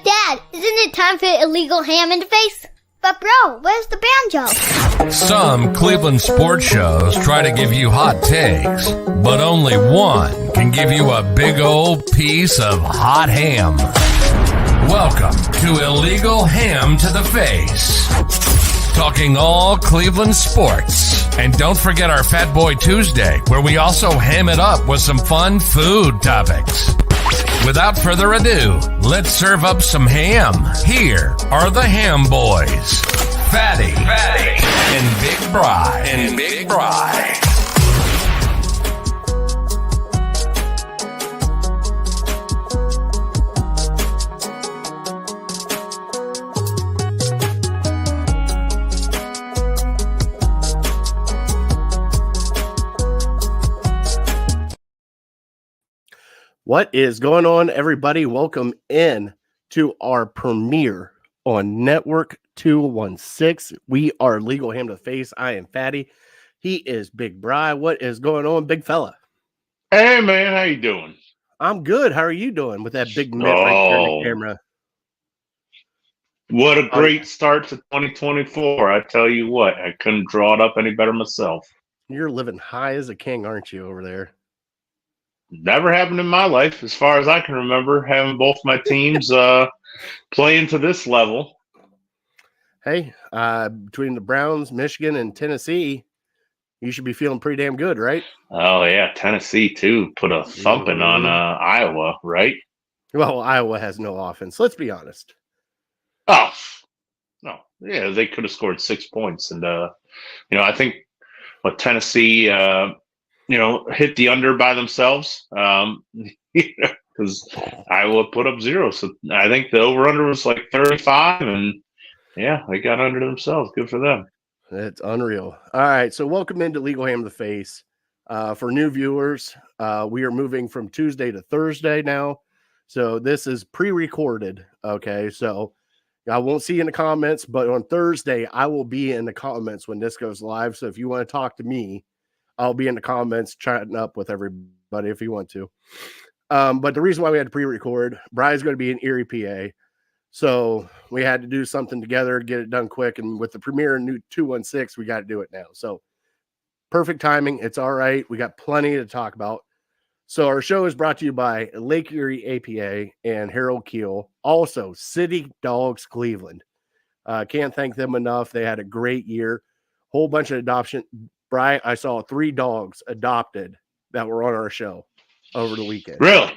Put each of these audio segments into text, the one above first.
Dad, isn't it time for illegal ham in the face? But bro, where's the banjo? Some Cleveland sports shows try to give you hot takes, but only one can give you a big old piece of hot ham. Welcome to Illegal Ham to the Face. Talking all Cleveland sports. And don't forget our Fat Boy Tuesday, where we also ham it up with some fun food topics. Without further ado, let's serve up some ham. Here are the Ham Boys, Fatty and Big Bri. What is going on, everybody? Welcome in to our premiere on Network 216. We are Legal Ham to the Face. I am Fatty. He is Big Bri. What is going on, big fella? Hey, man. How you doing? I'm good. How are you doing with that big mitt right there in the camera? What a great start to 2024. I tell you what, I couldn't draw it up any better myself. You're living high as a king, aren't you, over there? Never happened in my life, as far as I can remember, having both my teams playing to this level. Hey, between the Browns, Michigan, and Tennessee, you should be feeling pretty damn good, right? Oh, yeah. Tennessee, too, put a thumping on Iowa, right? Well, Iowa has no offense. Let's be honest. Oh, no. Yeah, they could have scored 6 points. And, I think what Tennessee hit the under by themselves because Iowa put up 0. So I think the over-under was like 35, and yeah, they got under themselves. Good for them. It's unreal. All right, so welcome into Legal Ham to the Face. For new viewers, we are moving from Tuesday to Thursday now. So this is pre-recorded, okay? So I won't see you in the comments, but on Thursday, I will be in the comments when this goes live. So if you want to talk to me, I'll be in the comments chatting up with everybody if you want to. But the reason why we had to pre-record, Bri's going to be in Erie, PA. So we had to do something together, get it done quick. And with the premiere in 216, we got to do it now. So perfect timing. It's all right. We got plenty to talk about. So our show is brought to you by Lake Erie APA and Kheel. Also, City Dogs Cleveland. Can't thank them enough. They had a great year. Whole bunch of adoption. Bri, I saw 3 dogs adopted that were on our show over the weekend. Really?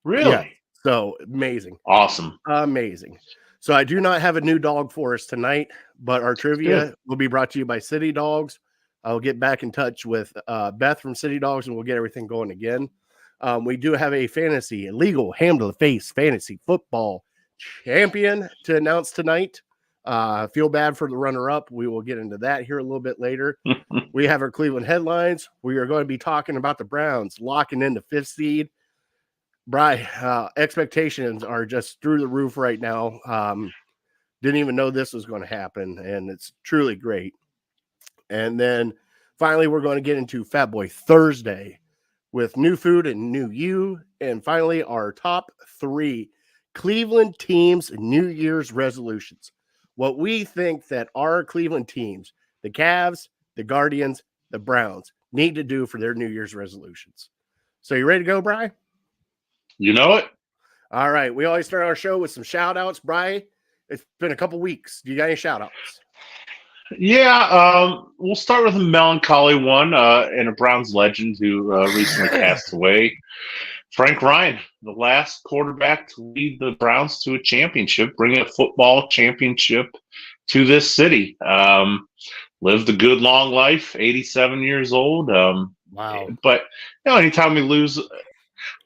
Yeah. So amazing. Awesome. Amazing. So I do not have a new dog for us tonight, but our trivia will be brought to you by City Dogs. I'll get back in touch with Beth from City Dogs and we'll get everything going again. We do have a illegal ham to the face fantasy football champion to announce tonight. Feel bad for the runner-up. We will get into that here a little bit later. We have our Cleveland headlines. We are going to be talking about the Browns locking in the 5th seed. Bri, expectations are just through the roof right now. Didn't even know this was going to happen, and it's truly great. And then finally, we're going to get into Fat Boy Thursday with new food and new you. And finally, our top 3 Cleveland teams' New Year's resolutions. What we think that our Cleveland teams, the Cavs, the Guardians, the Browns, need to do for their New Year's resolutions. So you ready to go, Bri? You know it. All right. We always start our show with some shout-outs. Bri, it's been a couple weeks. Do you got any shout-outs? Yeah, we'll start with a melancholy one and a Browns legend who recently passed away. Frank Ryan, the last quarterback to lead the Browns to a championship, bringing a football championship to this city. Lived a good, long life, 87 years old. Wow. But, anytime we lose,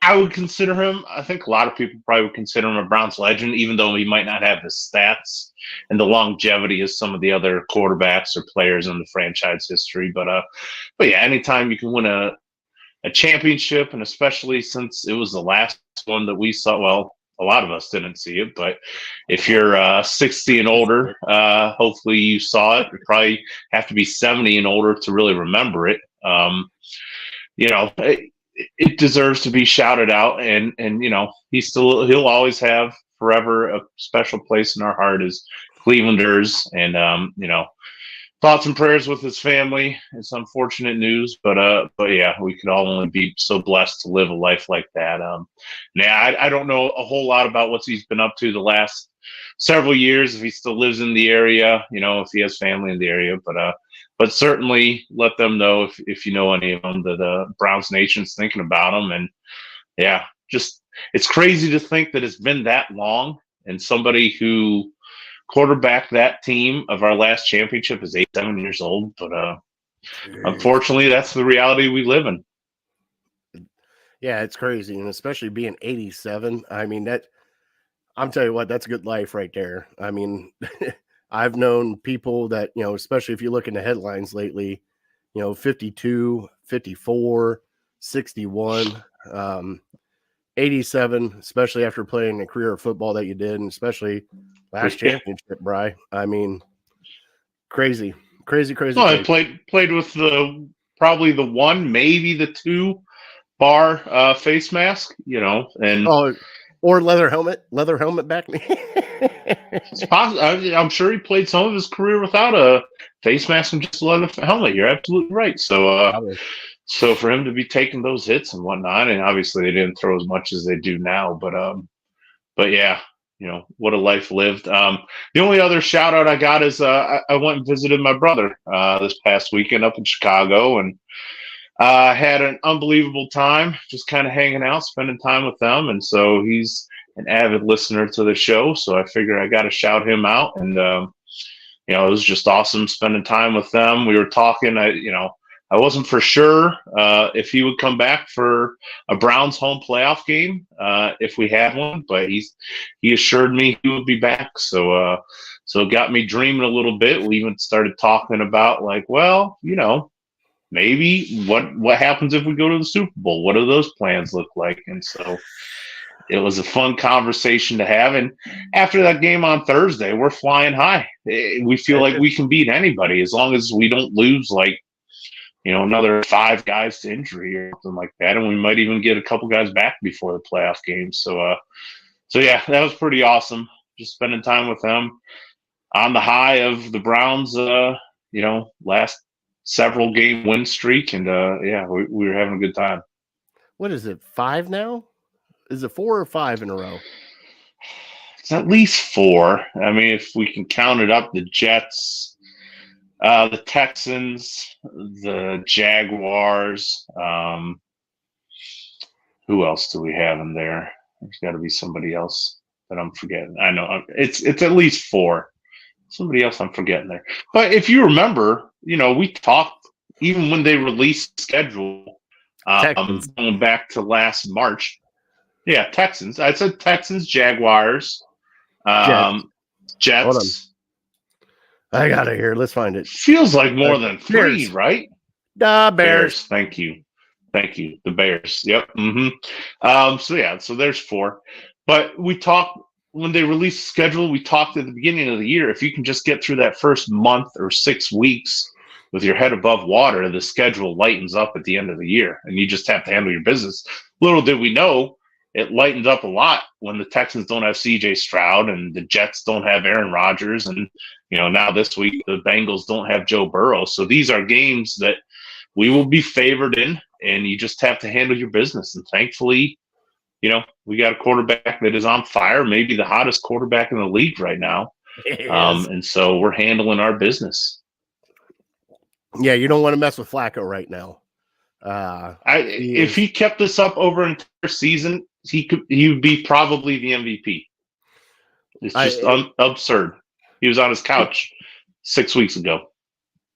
I would consider him, I think a lot of people probably would consider him a Browns legend, even though he might not have the stats and the longevity as some of the other quarterbacks or players in the franchise history. But yeah, anytime you can win a championship, and especially since it was the last one that we saw, well, a lot of us didn't see it, but if you're 60 and older, hopefully you saw it. You probably have to be 70 and older to really remember it. It deserves to be shouted out, and he'll always have forever a special place in our heart as Clevelanders. And, thoughts and prayers with his family. It's unfortunate news, but yeah, we could all only be so blessed to live a life like that. I don't know a whole lot about what he's been up to the last several years, if he still lives in the area, if he has family in the area, but certainly let them know if you know any of them that Browns Nation's thinking about them. And yeah, just it's crazy to think that it's been that long, and somebody who quarterback that team of our last championship is 7 years old, but unfortunately that's the reality we live in. Yeah, it's crazy, and especially being 87. I mean, I'm telling you what, that's a good life right there. I mean, I've known people that, especially if you look in the headlines lately, 52, 54, 61, 87, especially after playing a career of football that you did, and especially last championship, Bri. I mean, crazy. Well, I played with probably the one, maybe the two bar face mask, and or leather helmet back. It's possible. I'm sure he played some of his career without a face mask and just a leather helmet. You're absolutely right. So for him to be taking those hits and whatnot, and obviously they didn't throw as much as they do now, but yeah, what a life lived. The only other shout out I got is I went and visited my brother this past weekend up in Chicago, and had an unbelievable time just kind of hanging out, spending time with them. And so he's an avid listener to the show, so I figured I got to shout him out. And it was just awesome spending time with them. We were talking. I wasn't for sure if he would come back for a Browns home playoff game if we had one, but he assured me he would be back. So it got me dreaming a little bit. We even started talking about maybe what happens if we go to the Super Bowl? What do those plans look like? And so it was a fun conversation to have. And after that game on Thursday, we're flying high. We feel like we can beat anybody as long as we don't lose another 5 guys to injury or something like that. And we might even get a couple guys back before the playoff game. So yeah, that was pretty awesome. Just spending time with them on the high of the Browns, last several game win streak. And yeah, we were having a good time. What is it, 5 now? Is it 4 or 5 in a row? It's at least 4. I mean, if we can count it up, the Jets, the Texans, the Jaguars. Who else do we have in there? There's got to be somebody else that I'm forgetting. I know it's at least 4. Somebody else I'm forgetting there. But if you remember, we talked even when they released the schedule, going back to last March. Yeah, Texans. I said Texans, Jaguars, Jets. I got it here. Let's find it. Feels like more than 3, Bears. right? Bears. Thank you. The Bears. Yep. Mm-hmm. So there's 4. But we talked when they released the schedule. We talked at the beginning of the year. If you can just get through that first month or 6 weeks with your head above water, the schedule lightens up at the end of the year, and you just have to handle your business. Little did we know, it lightened up a lot when the Texans don't have C.J. Stroud and the Jets don't have Aaron Rodgers, and now this week the Bengals don't have Joe Burrow. So these are games that we will be favored in, and you just have to handle your business. And thankfully, we got a quarterback that is on fire, maybe the hottest quarterback in the league right now. And so we're handling our business. Yeah, you don't want to mess with Flacco right now. If he kept this up over an entire season, he would be probably the MVP. It's just absurd. He was on his couch 6 weeks ago.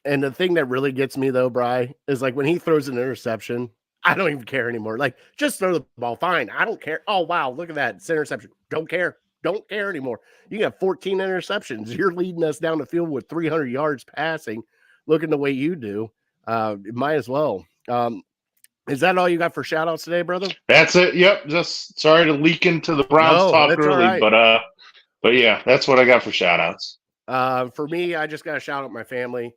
And the thing that really gets me though, Bri, is like when he throws an interception, I don't even care anymore. Like, just throw the ball. Fine. I don't care. Oh, wow. Look at that. It's interception. Don't care. Don't care anymore. You got 14 interceptions. You're leading us down the field with 300 yards passing. Looking the way you do. Might as well. Is that all you got for shout outs today, brother? That's it. Yep. Just sorry to leak into the Browns talk early, right. But yeah, that's what I got for shout outs. For me, I just got to shout out my family.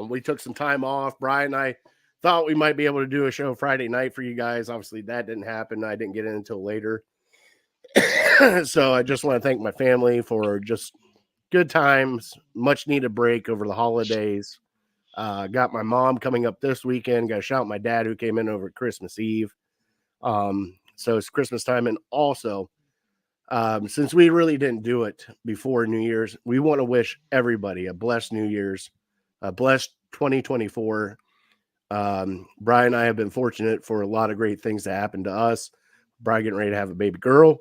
We took some time off. Brian and I thought we might be able to do a show Friday night for you guys. Obviously that didn't happen. I didn't get in until later. So I just want to thank my family for just good times, much needed break over the holidays. Got my mom coming up this weekend. Got to shout out my dad who came in over Christmas Eve. So it's Christmas time. And also, since we really didn't do it before New Year's, we want to wish everybody a blessed New Year's, a blessed 2024. Brian and I have been fortunate for a lot of great things to happen to us. Brian getting ready to have a baby girl.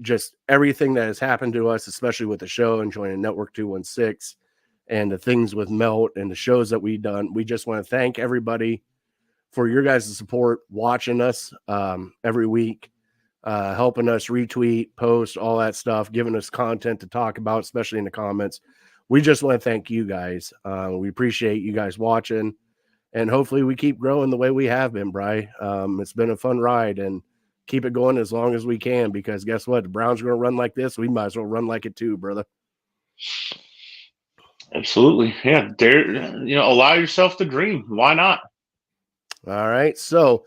Just everything that has happened to us, especially with the show and joining Network 216 and the things with Melt and the shows that we've done. We just want to thank everybody for your guys' support, watching us every week, helping us retweet, post, all that stuff, giving us content to talk about, especially in the comments. We just want to thank you guys. We appreciate you guys watching, and hopefully we keep growing the way we have been, Bri. It's been a fun ride, and keep it going as long as we can, because guess what? The Browns are going to run like this. We might as well run like it too, brother. Absolutely. Yeah. Allow yourself to dream. Why not? All right. So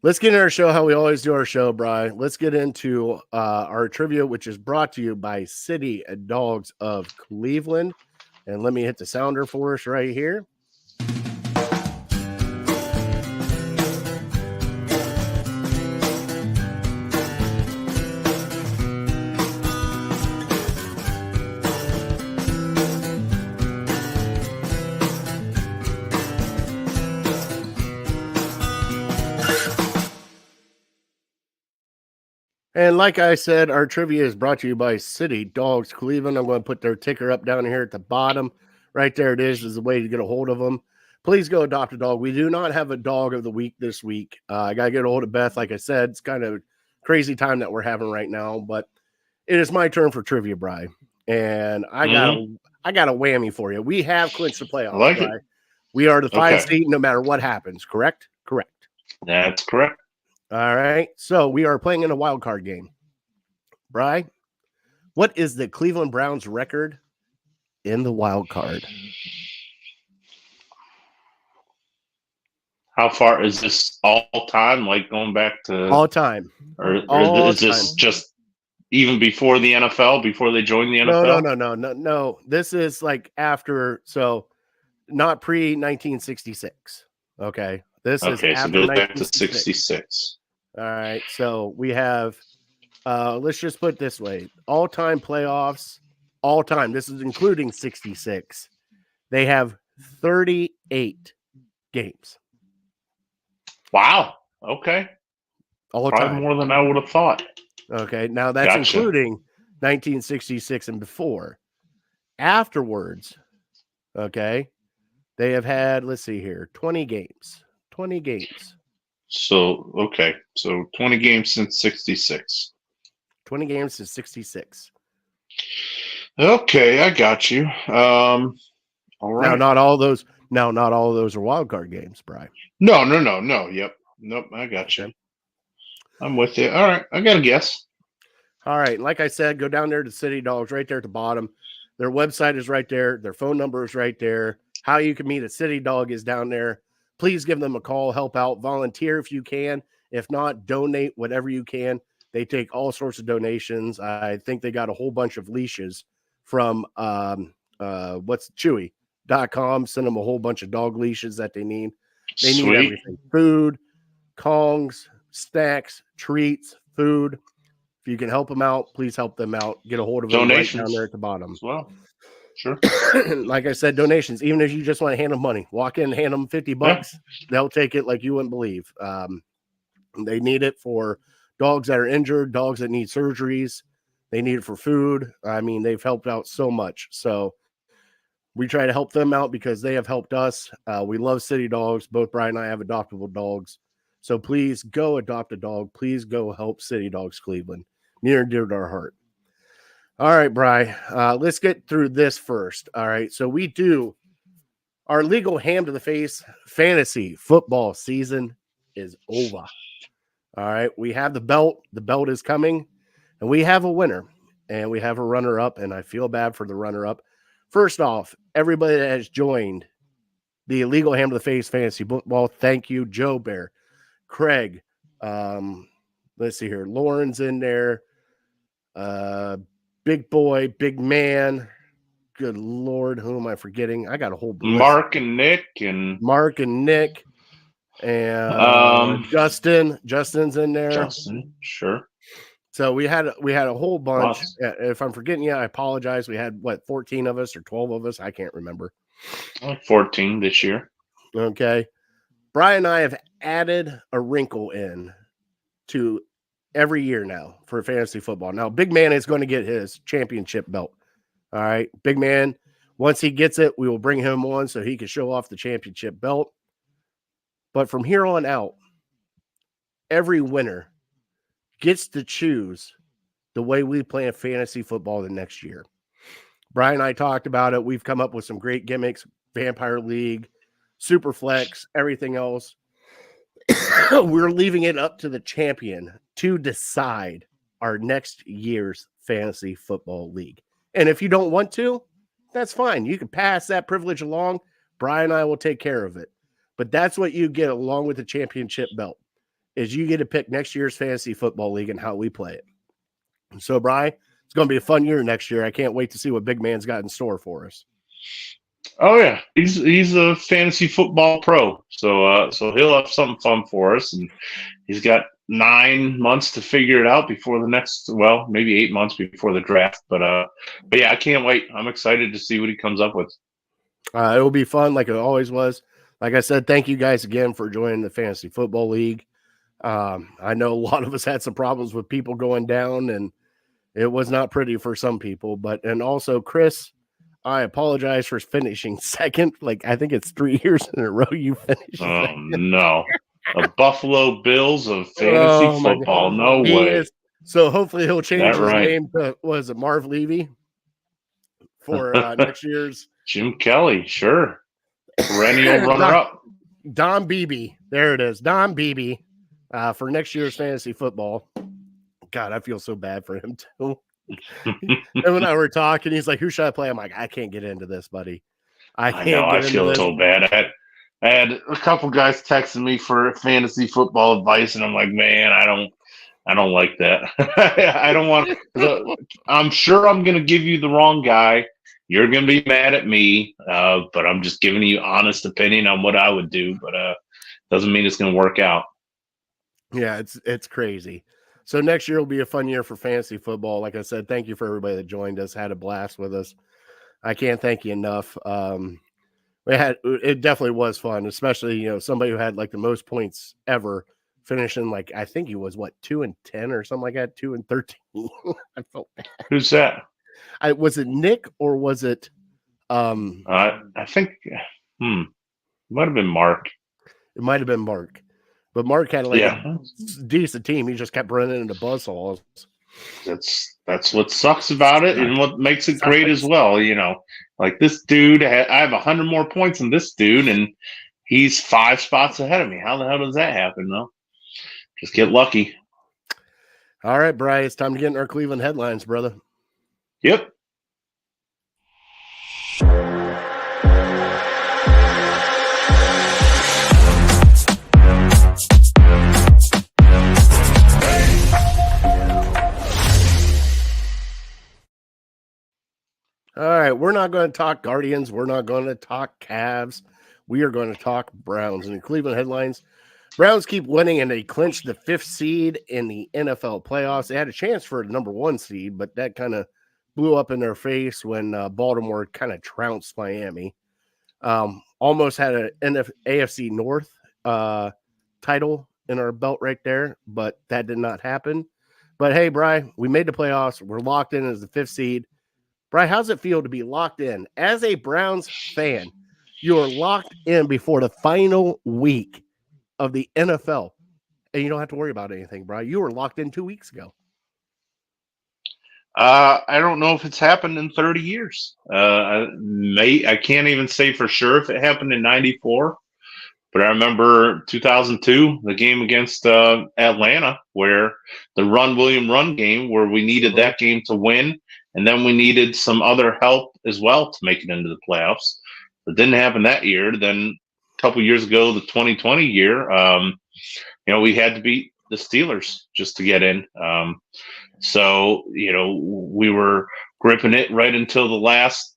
let's get into our show how we always do our show, Bri. Let's get into our trivia, which is brought to you by City Dogs of Cleveland. And let me hit the sounder for us right here. And like I said, our trivia is brought to you by City Dogs Cleveland. I'm going to put their ticker up down here at the bottom. Right there it is the way to get a hold of them. Please go adopt a dog. We do not have a dog of the week this week. I got to get a hold of Beth. Like I said, it's kind of crazy time that we're having right now, but it is my turn for trivia, Bri. And I got a whammy for you. We have clinched the playoffs, like Bri. We are the 5 seed no matter what happens, correct? Correct. That's correct. All right, so we are playing in a wild card game. Bri, what is the Cleveland Browns record in the wild card? How far is this all time? Like going back to all time, or is this just even before the NFL? Before they joined the NFL? No. This is like after, so not pre 1966. Okay, this is after so it goes back to 66. All right, so we have, let's just put it this way, all-time playoffs, all-time, this is including 66, they have 38 games. Wow, okay. All-time. More than I would have thought. Okay, now that's including 1966 and before. Afterwards, okay, they have had, let's see here, 20 games. 20 games. So 20 games since 66. 20 games since 66. Okay, I got you. All right. Now, not all those are wild card games, Bri. No. Yep. Nope, I got you. I'm with you. All right, I got a guess. All right, like I said, go down there to City Dogs right there at the bottom. Their website is right there. Their phone number is right there. How you can meet a City Dog is down there. Please give them a call, help out, volunteer if you can. If not, donate whatever you can. They take all sorts of donations. I think they got a whole bunch of leashes from Chewy.com. Send them a whole bunch of dog leashes that they need. They need everything. Food, Kongs, snacks, treats, food. If you can help them out, please help them out. Get a hold of them right down there at the bottom. As well. Sure. Like I said, donations, even if you just want to hand them money, walk in, hand them $50. Yeah. They'll take it like you wouldn't believe. They need it for dogs that are injured, dogs that need surgeries. They need it for food. I mean, they've helped out so much. So we try to help them out because they have helped us. We love City Dogs. Both Brian and I have adoptable dogs. So please go adopt a dog. Please go help City Dogs Cleveland. Near and dear to our heart. All right, Bri, let's get through this first. All right, so we do our legal ham to the face fantasy football season is over. All right, we have the belt. The belt is coming, and we have a winner, and we have a runner-up, and I feel bad for the runner-up. First off, everybody that has joined the illegal ham to the face fantasy football, thank you. Joe Bear, Craig, let's see here. Lauren's in there. Big boy, big man. Good Lord, who am I forgetting? I got a whole list. Mark and Nick and Justin. Justin's in there. Justin, sure. So we had a whole bunch. If I'm forgetting you, I apologize. We had 14 of us or 12 of us. I can't remember. 14 this year. Okay. Brian and I have added a wrinkle in to every year now for fantasy football. Now, Big Man is going to get his championship belt. All right. Big Man, once he gets it, we will bring him on so he can show off the championship belt. But from here on out, every winner gets to choose the way we play fantasy football the next year. Brian and I talked about it. We've come up with some great gimmicks, Vampire League, Super Flex, everything else. We're leaving it up to the champion to decide our next year's fantasy football league. And if you don't want to, that's fine. You can pass that privilege along. Brian and I will take care of it. But that's what you get along with the championship belt, is you get to pick next year's fantasy football league and how we play it. So, Brian, it's going to be a fun year next year. I can't wait to see what Big Man's got in store for us. Oh yeah, he's a fantasy football pro, so he'll have something fun for us, and he's got 9 months to figure it out before the next, maybe 8 months before the draft. But yeah, I can't wait. I'm excited to see what he comes up with. It will be fun, like it always was. Like I said, thank you guys again for joining the Fantasy Football League. I know a lot of us had some problems with people going down, and it was not pretty for some people. And also, Chris, I apologize for finishing second. Like, I think it's 3 years in a row you finished second. No. The Buffalo Bills of fantasy football. No way. So hopefully he'll change his name to, was it Marv Levy for next year's? Jim Kelly, sure. Perennial runner-up. Don Beebe. There it is. Don Beebe for next year's fantasy football. God, I feel so bad for him, too. And when I were talking, he's like, who should I play? I'm like, I can't get into this, buddy. I know. I feel so bad. I had a couple guys texting me for fantasy football advice, and I'm like, man, I don't like that. I don't want. I'm sure I'm going to give you the wrong guy. You're going to be mad at me, but I'm just giving you honest opinion on what I would do. But doesn't mean it's going to work out. Yeah, it's crazy. So next year will be a fun year for fantasy football. Like I said, thank you for everybody that joined us, had a blast with us. I can't thank you enough. It definitely was fun, especially, somebody who had like the most points ever, finishing like, I think he was 2-10 or something like that, 2-13. I felt bad. Who's that? Was it Nick or was it I think it might have been Mark. It might have been Mark. But Mark had a decent team. He just kept running into buzzsaws. That's what sucks about it, and what makes it great as well. Like this dude, I have 100 more points than this dude, and he's 5 spots ahead of me. How the hell does that happen, though? Just get lucky. All right, Bri, it's time to get in our Cleveland headlines, brother. Yep. All right, we're not going to talk Guardians. We're not going to talk Cavs. We are going to talk Browns. And in Cleveland headlines, Browns keep winning, and they clinched the 5th seed in the NFL playoffs. They had a chance for the number 1 seed, but that kind of blew up in their face when Baltimore kind of trounced Miami. Almost had an AFC North title in our belt right there, but that did not happen. But hey, Bri, we made the playoffs. We're locked in as the 5th seed. Bri, how's it feel to be locked in? As a Browns fan, you are locked in before the final week of the NFL, and you don't have to worry about anything, Bri. You were locked in 2 weeks ago. I don't know if it's happened in 30 years. I can't even say for sure if it happened in 94, but I remember 2002, the game against Atlanta, where the William run game, where we needed that game to win. And then we needed some other help as well to make it into the playoffs. It didn't happen that year. Then a couple years ago, the 2020 year, we had to beat the Steelers just to get in. So, we were gripping it right until the last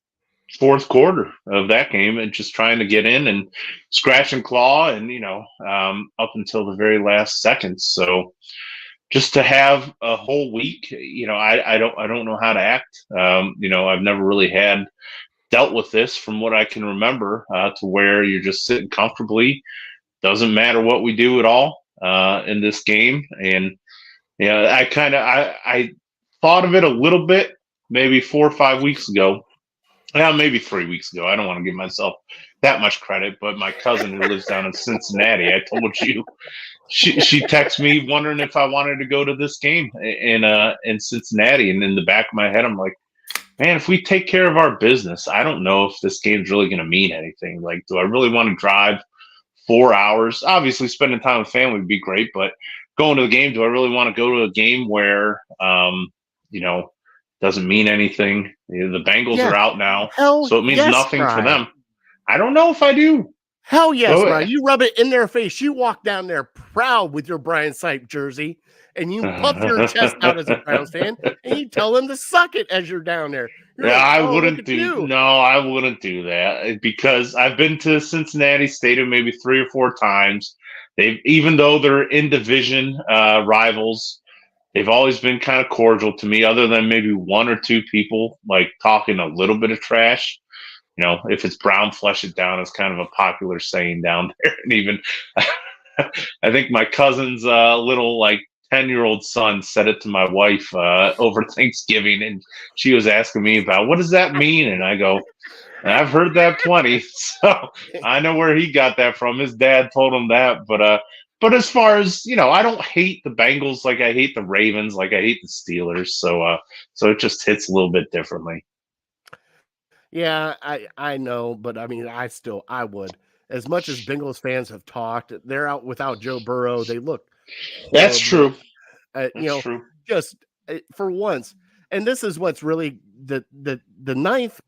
fourth quarter of that game and just trying to get in and scratch and claw and, up until the very last seconds. So just to have a whole week, I don't know how to act. I've never really dealt with this from what I can remember, to where you're just sitting comfortably. Doesn't matter what we do at all in this game. And I thought of it a little bit maybe 4 or 5 weeks ago. Yeah, maybe 3 weeks ago. I don't want to give myself that much credit, but my cousin who lives down in Cincinnati, I told you, she texted me wondering if I wanted to go to this game in Cincinnati. And in the back of my head, I'm like, man, if we take care of our business, I don't know if this game's really going to mean anything. Like, do I really want to drive 4 hours? Obviously, spending time with family would be great, but going to the game, do I really want to go to a game where, doesn't mean anything? The Bengals are out now, so it means nothing for them. I don't know if I do. Hell yes, Brian. You rub it in their face. You walk down there proud with your Brian Sipe jersey, and you puff your chest out as a Browns fan, and you tell them to suck it as you're down there. You're I wouldn't do. No, I wouldn't do that, because I've been to Cincinnati Stadium maybe 3 or 4 times. Even though they're in division rivals, they've always been kind of cordial to me, other than maybe 1 or 2 people like talking a little bit of trash. If it's brown, flush it down is kind of a popular saying down there. And even I think my cousin's little 10-year-old son said it to my wife over Thanksgiving, and she was asking me about, what does that mean? And I go, I've heard that plenty, so I know where he got that from. His dad told him that. But as far as, I don't hate the Bengals like I hate the Ravens, like I hate the Steelers. So it just hits a little bit differently. Yeah, I know, but I mean, I would. As much as Bengals fans have talked, they're out without Joe Burrow. They look horrible. That's true. True. Just for once, and this is what's really the ninth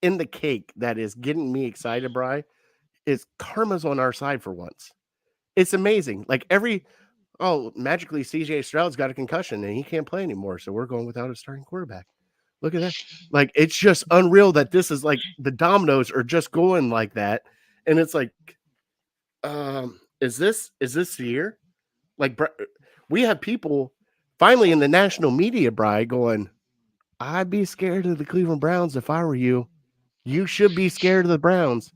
in the cake that is getting me excited, Bri, is karma's on our side for once. It's amazing. Magically CJ Stroud's got a concussion and he can't play anymore, so we're going without a starting quarterback. Look at that. It's just unreal that this is the dominoes are just going like that. And it's is this the year? We have people finally in the national media, Bri, going, I'd be scared of the Cleveland Browns if I were you. You should be scared of the Browns.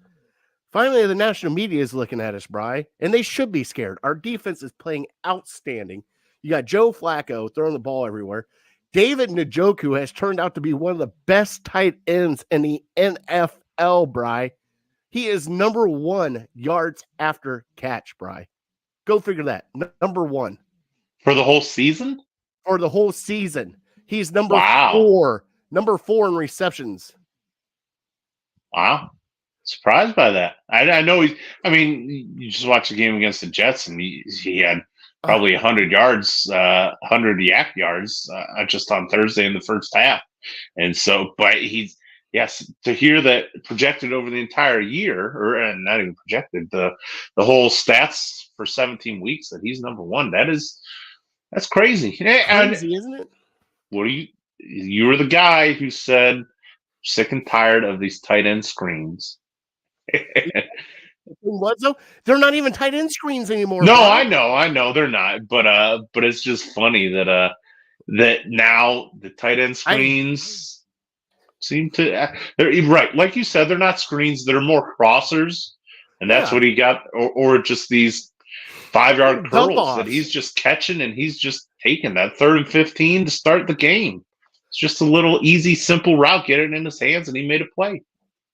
Finally, the national media is looking at us, Bri, and they should be scared. Our defense is playing outstanding. You got Joe Flacco throwing the ball everywhere. David Njoku has turned out to be one of the best tight ends in the NFL, Bri. He is number 1 yards after catch, Bri. Go figure that. Number 1. For the whole season? For the whole season. He's number 4. Number 4 in receptions. Wow. Surprised by that. I know you just watched the game against the Jets, and he had probably 100 yards, 100 yak yards just on Thursday in the first half. And so, but to hear that projected over the entire year, or not even projected, the whole stats for 17 weeks that he's number 1, that's crazy. Crazy, isn't it? You were the guy who said sick and tired of these tight end screens. What, though? They're not even tight end screens anymore. No, bro. I know they're not. But it's just funny that now the tight end screens seem to they're right, like you said, they're not screens. They're more crossers, and that's what he got, or just these 5-yard curls that he's just catching, and he's just taking that 3rd and 15 to start the game. It's just a little easy, simple route, get it in his hands, and he made a play.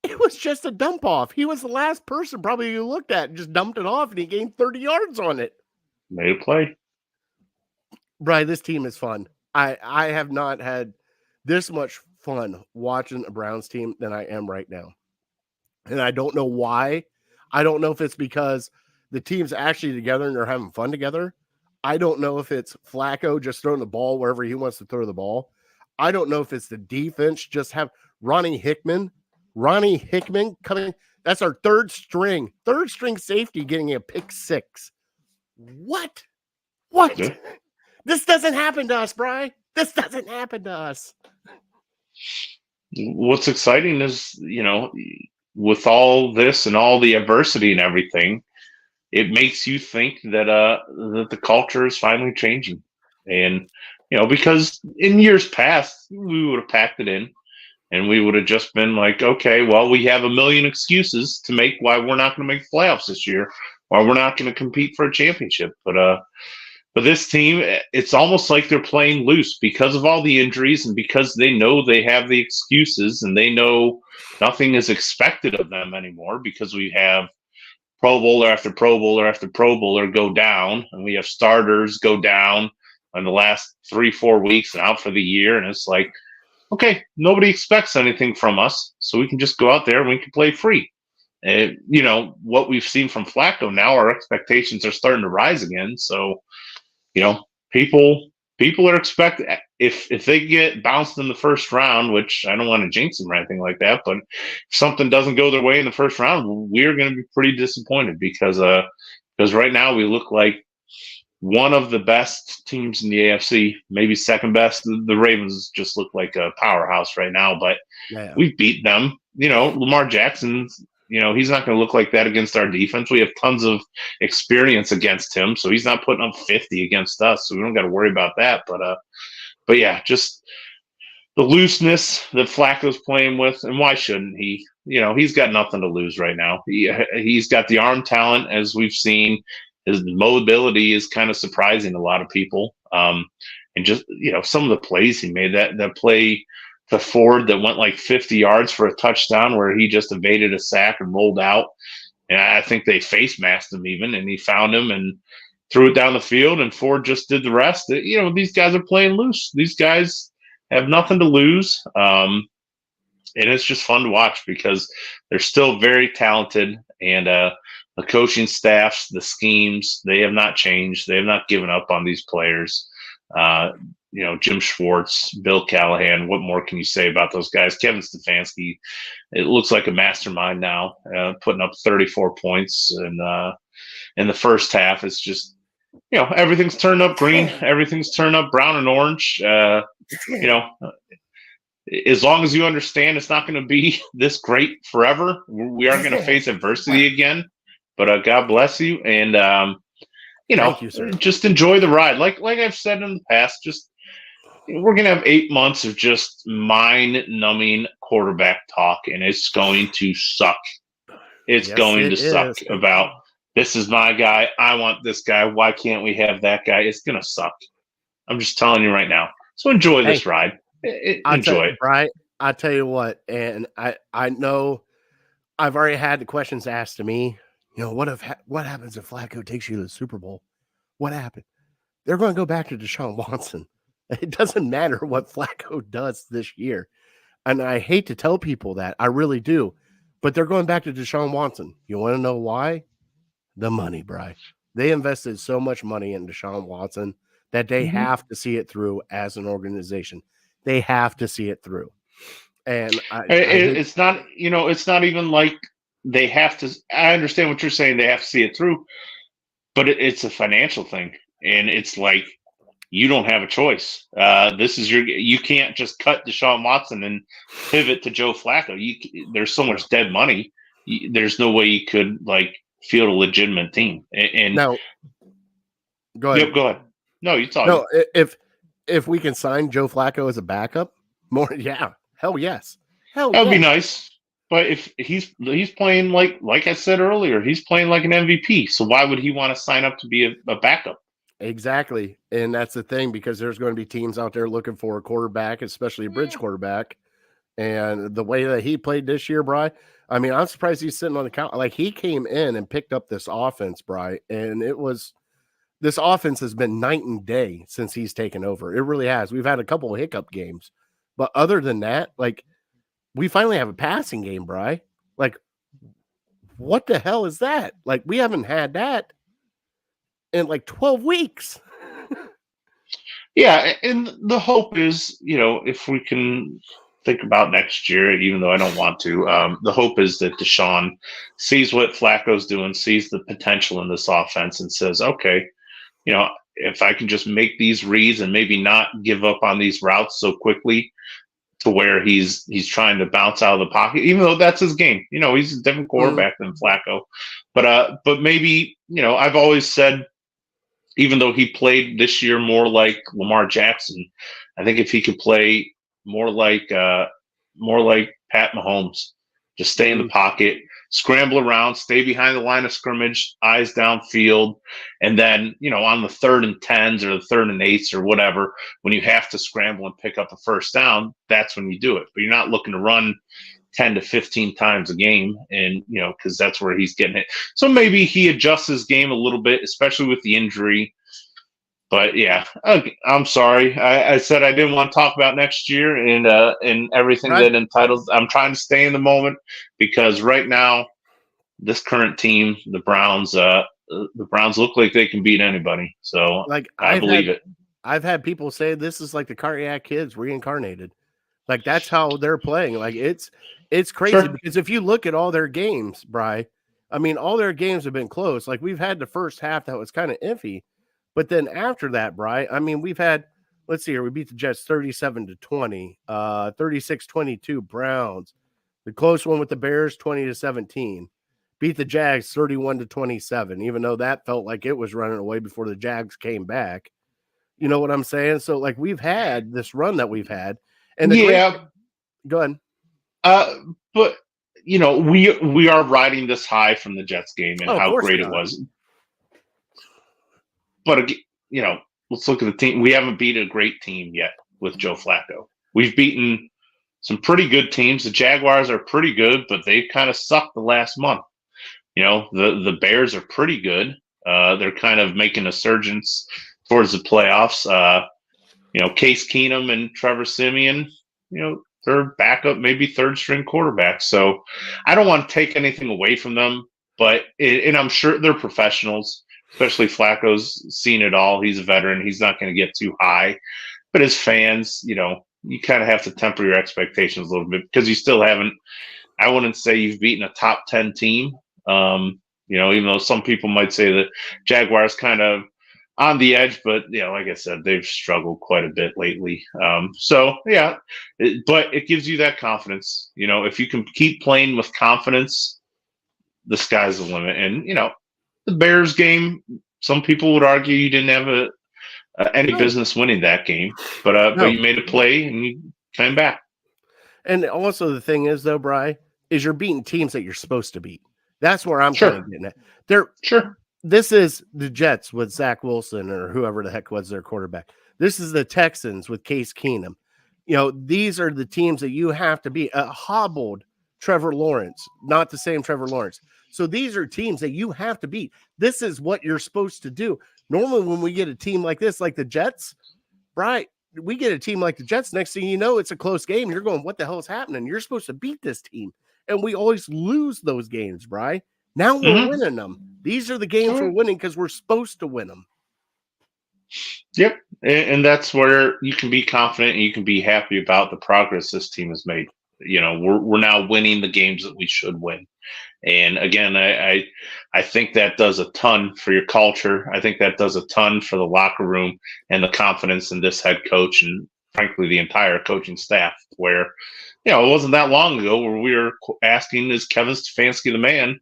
It was just a dump off. He was the last person probably you looked at and just dumped it off, and he gained 30 yards on it. Made a play. Bri, this team is fun. I have not had this much fun watching a Browns team than I am right now. And I don't know why. I don't know if it's because the team's actually together and they're having fun together. I don't know if it's Flacco just throwing the ball wherever he wants to throw the ball. I don't know if it's the defense just have Ronnie Hickman coming. That's our third string safety getting a pick 6. What What? Yeah. This doesn't happen to us, Bri. This doesn't happen to us. What's exciting is, with all this and all the adversity and everything, it makes you think that the culture is finally changing. And, because in years past, we would have packed it in and we would have just been like, okay, well, we have a million excuses to make why we're not going to make the playoffs this year, or we're not going to compete for a championship. But this team, it's almost like they're playing loose because of all the injuries and because they know they have the excuses and they know nothing is expected of them anymore because we have Pro Bowler after Pro Bowler after Pro Bowler go down, and we have starters go down in the last 3-4 weeks and out for the year. And it's like, okay, nobody expects anything from us, so we can just go out there and we can play free. And, what we've seen from Flacco now, our expectations are starting to rise again. So, people are expecting, if they get bounced in the first round, which I don't want to jinx them or anything like that, but if something doesn't go their way in the first round, we're going to be pretty disappointed because right now we look like one of the best teams in the AFC, maybe second best. The Ravens just look like a powerhouse right now, but we beat them. Lamar Jackson, he's not going to look like that against our defense. We have tons of experience against him, so he's not putting up 50 against us, so we don't got to worry about that. But yeah, just the looseness that Flacco's playing with, and why shouldn't he? He's got nothing to lose right now. He's got the arm talent, as we've seen. His mobility is kind of surprising a lot of people. And just, some of the plays he made, that play to Ford that went like 50 yards for a touchdown where he just evaded a sack and rolled out. And I think they face masked him even, and he found him and threw it down the field, and Ford just did the rest. These guys are playing loose. These guys have nothing to lose. And it's just fun to watch because they're still very talented, and the coaching staffs, the schemes, they have not changed. They have not given up on these players. Jim Schwartz, Bill Callahan, what more can you say about those guys? Kevin Stefanski, it looks like a mastermind now, putting up 34 points in the first half. It's just, everything's turned up green. Everything's turned up brown and orange. As long as you understand it's not going to be this great forever, we are going to face adversity again. But God bless you, and Thank you, sir. just enjoy the ride. Like I've said in the past, we're going to have 8 months of just mind-numbing quarterback talk, and it's going to suck. It's going to suck about, this is my guy, I want this guy, why can't we have that guy? It's going to suck. I'm just telling you right now. So enjoy this ride. Enjoy it. Right. I tell you what, and I know I've already had the questions asked to me. What happens if Flacco takes you to the Super Bowl? What happened? They're going to go back to Deshaun Watson. It doesn't matter what Flacco does this year. And I hate to tell people that. I really do. But they're going back to Deshaun Watson. You want to know why? The money, Bri. They invested so much money in Deshaun Watson that they have to see it through as an organization. They have to see it through. And it's not, it's not even like they have to. I understand what you're saying. They have to see it through, but it's a financial thing. And it's like, you don't have a choice. You can't just cut Deshaun Watson and pivot to Joe Flacco. There's so much dead money. There's no way you could field a legitimate team. And now, go ahead. Yep, go ahead. No, you talk. No, if we can sign Joe Flacco as a backup, hell yes. That'd be nice. But if he's playing like I said earlier, he's playing like an MVP. So why would he want to sign up to be a backup? Exactly. And that's the thing, because there's going to be teams out there looking for a quarterback, especially a bridge quarterback. And the way that he played this year, Bri, I mean, I'm surprised he's sitting on the count. He came in and picked up this offense, Bri, and this offense has been night and day since he's taken over. It really has. We've had a couple of hiccup games, but other than that, we finally have a passing game, Bri. What the hell is that? We haven't had that in 12 weeks. Yeah, and the hope is, if we can think about next year, even though I don't want to, the hope is that Deshaun sees what Flacco's doing, sees the potential in this offense, and says, okay, if I can just make these reads and maybe not give up on these routes so quickly to where he's trying to bounce out of the pocket, even though that's his game. He's a different quarterback than Flacco. But maybe, I've always said, even though he played this year more like Lamar Jackson, I think if he could play more like Pat Mahomes, just stay in the pocket, scramble around, stay behind the line of scrimmage, eyes downfield, and then, on the 3rd and 10s or the 3rd and 8s or whatever, when you have to scramble and pick up a first down, that's when you do it. But you're not looking to run 10 to 15 times a game, and because that's where he's getting it. So maybe he adjusts his game a little bit, especially with the injury. But yeah, I'm sorry. I said I didn't want to talk about next year and everything that entitles. I'm trying to stay in the moment because right now, this current team, the Browns look like they can beat anybody. So I believe it. I've had people say this is like the Cardiac Kids reincarnated. Like that's how they're playing. Like it's crazy because if you look at all their games, Bri, I mean, all their games have been close. Like we've had the first half that was kind of iffy. But then after that, Bri, I mean, we've had, let's see here, we beat the Jets 37-20, 36-22 Browns, the close one with the Bears 20-17, beat the Jags 31-27, even though that felt like it was running away before the Jags came back. You know what I'm saying? So like we've had this run that we've had, and go ahead. But we are riding this high from the Jets game and how great it was. But, let's look at the team. We haven't beat a great team yet with Joe Flacco. We've beaten some pretty good teams. The Jaguars are pretty good, but they've kind of sucked the last month. The Bears are pretty good. They're kind of making a surgence towards the playoffs. Case Keenum and Trevor Siemian, they're backup, maybe third-string quarterbacks. So I don't want to take anything away from them, and I'm sure they're professionals. Especially Flacco's seen it all. He's a veteran. He's not going to get too high. But as fans, you kind of have to temper your expectations a little bit because you still haven't – I wouldn't say you've beaten a top 10 team. Even though some people might say that Jaguars kind of on the edge. But, like I said, they've struggled quite a bit lately. But it gives you that confidence. If you can keep playing with confidence, the sky's the limit. And, the Bears game, some people would argue you didn't have any business winning that game, but you made a play and you came back. And also the thing is, though, Bri, is you're beating teams that you're supposed to beat. That's where I'm kind of getting at. This is the Jets with Zach Wilson or whoever the heck was their quarterback. This is the Texans with Case Keenum. These are the teams that you have to beat. Hobbled Trevor Lawrence, not the same Trevor Lawrence. So these are teams that you have to beat. This is what you're supposed to do. Normally, when we get a team like this, like the Jets, right? We get a team like the Jets. Next thing you know, it's a close game. You're going, what the hell is happening? You're supposed to beat this team. And we always lose those games, Bri. Now we're winning them. These are the games we're winning because we're supposed to win them. Yep. And that's where you can be confident and you can be happy about the progress this team has made. We're now winning the games that we should win. And again, I think that does a ton for your culture. I think that does a ton for the locker room and the confidence in this head coach and frankly, the entire coaching staff where, it wasn't that long ago where we were asking, is Kevin Stefanski the man?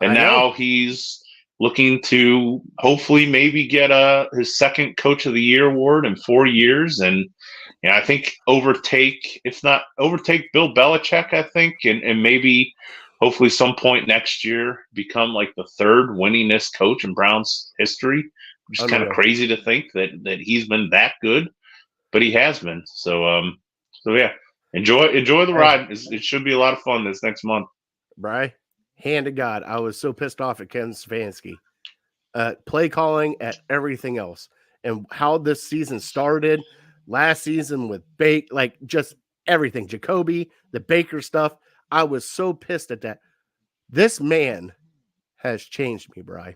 And now he's looking to hopefully maybe get his second Coach of the Year award in 4 years. And I think overtake Bill Belichick, I think, and maybe hopefully some point next year become like the third winningest coach in Browns history, which is kind of crazy to think that he's been that good, but he has been. So yeah, enjoy the ride. It should be a lot of fun this next month. Bri, hand to God, I was so pissed off at Ken Stefanski. Play calling at everything else. And how this season started last season with just everything. Jacoby, the Baker stuff. I was so pissed at that. This man has changed me, Bri.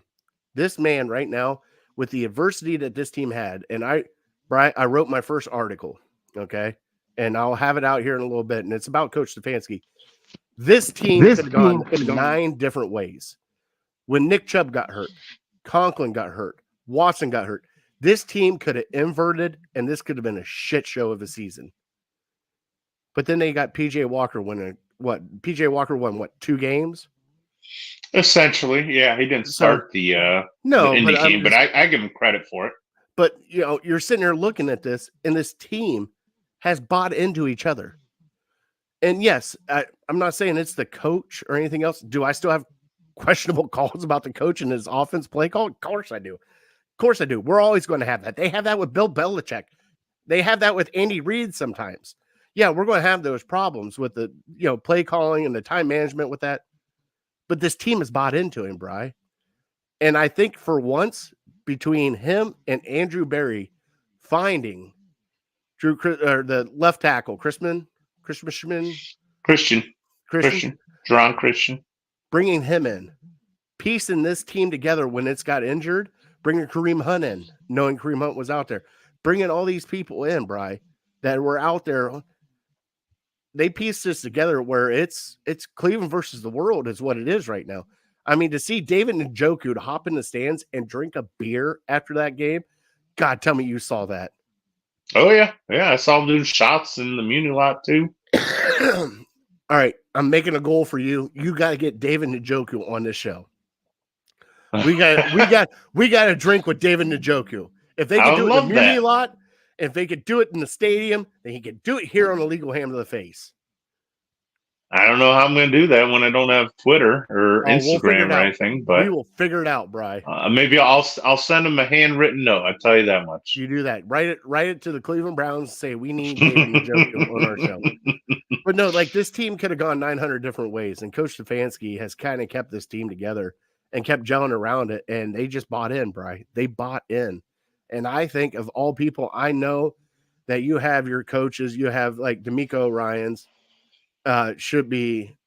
This man right now, with the adversity that this team had, and I wrote my first article, okay? And I'll have it out here in a little bit, and it's about Coach Stefanski. This team could have gone 9 different ways. When Nick Chubb got hurt, Conklin got hurt, Watson got hurt. This team could have inverted, and this could have been a shit show of a season. But then they got PJ Walker winning. What? PJ Walker won, 2 games? Essentially, yeah. He didn't start the Indy game, but I give him credit for it. But, you're sitting there looking at this, and this team has bought into each other. And yes, I'm not saying it's the coach or anything else. Do I still have questionable calls about the coach and his offense play call? Of course I do. Of course I do. We're always going to have that. They have that with Bill Belichick. They have that with Andy Reid sometimes. Yeah, we're going to have those problems with the play calling and the time management with that. But this team has bought into him, Bri. And I think for once, between him and Andrew Berry finding the left tackle, Christian, Jerron Christian, bringing him in, piecing this team together when it's got injured, bringing Kareem Hunt in, knowing Kareem Hunt was out there, bringing all these people in, Bri, that were out there. They pieced this together where it's Cleveland versus the world is what it is right now. I mean, to see David Njoku to hop in the stands and drink a beer after that game, God, tell me you saw that. Oh, yeah. Yeah, I saw him doing shots in the Muni lot, too. All right, I'm making a goal for you. You got to get David Njoku on this show. We got to drink with David Njoku. If they can do it in the Muni lot, if they could do it in the stadium, then he could do it here on Illegal Ham to the Face. I don't know how I'm going to do that when I don't have Twitter or Instagram or anything, but we will figure it out, Bri. Maybe I'll send him a handwritten note. I tell you that much. You do that. Write it to the Cleveland Browns. Say we need David Njoku on our show. But no, like this team could have gone 900 different ways, and Coach Stefanski has kind of kept this team together and kept gelling around it, and they just bought in, Bri. They bought in, and I think of all people, I know that you have your coaches. You have like D'Amico Ryans. Should be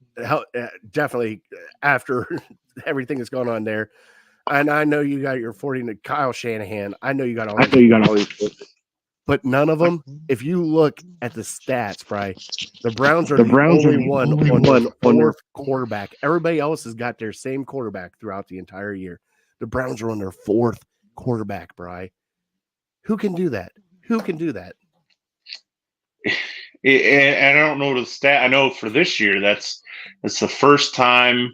definitely after everything that's going on there. And I know you got your 40 to Kyle Shanahan. I know you got all these. But none of them, if you look at the stats, Bri, the Browns are the only one on their fourth quarterback. Everybody else has got their same quarterback throughout the entire year. The Browns are on their fourth quarterback, Bri. Who can do that? Who can do that? And I don't know the stat. I know for this year, that's the first time.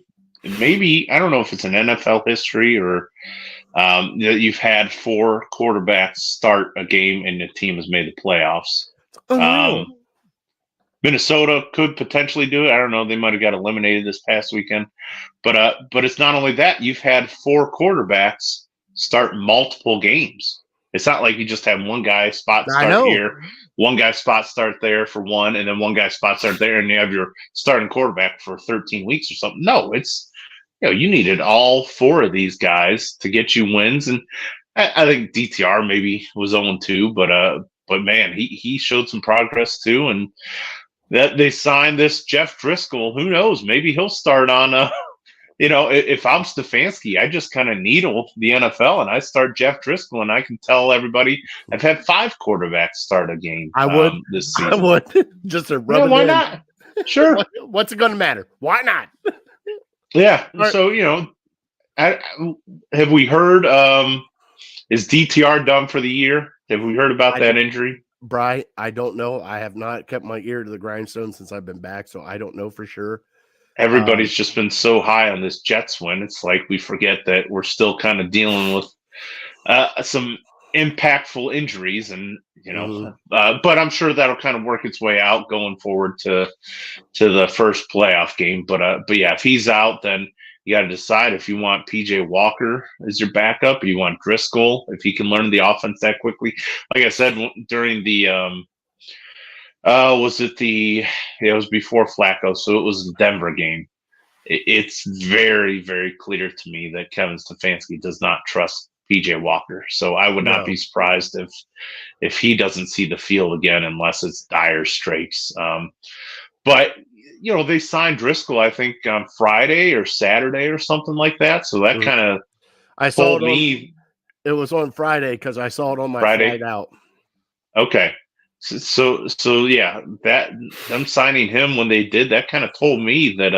Maybe I don't know if it's an NFL history or that you've had 4 quarterbacks start a game and the team has made the playoffs. Minnesota could potentially do it. I don't know. They might have got eliminated this past weekend, but it's not only that. You've had 4 quarterbacks start multiple games. It's not like you just have one guy spot start here, one guy spot start there for one, and then one guy spot start there, and you have your starting quarterback for 13 weeks or something. No, it's you needed all 4 of these guys to get you wins, and I think DTR maybe was 0-2, but man, he showed some progress too, and that they signed this Jeff Driscoll. Who knows? Maybe he'll start on if I'm Stefanski, I just kind of needle the NFL and I start Jeff Driscoll, and I can tell everybody I've had 5 quarterbacks start a game. I would this season. I would just to rub it why in. not? Sure. What's it going to matter? Why not? Yeah. Right. So have we heard? Is DTR done for the year? Have we heard about that injury? Bri, I don't know. I have not kept my ear to the grindstone since I've been back, so I don't know for sure. Everybody's just been so high on this Jets win. It's like we forget that we're still kind of dealing with some impactful injuries, and but I'm sure that'll kind of work its way out going forward to the first playoff game. But yeah, if he's out, then you got to decide if you want PJ Walker as your backup, or you want Driscoll if he can learn the offense that quickly. Like I said during the it was before Flacco, so it was the Denver game. It's very, very clear to me that Kevin Stefanski does not trust PJ Walker. So I would not be surprised if he doesn't see the field again unless it's dire straits. But they signed Driscoll, I think, on Friday or Saturday or something like that. So that kind of told me it was on Friday because I saw it on my flight out. Okay. So yeah, that them signing him when they did that kind of told me that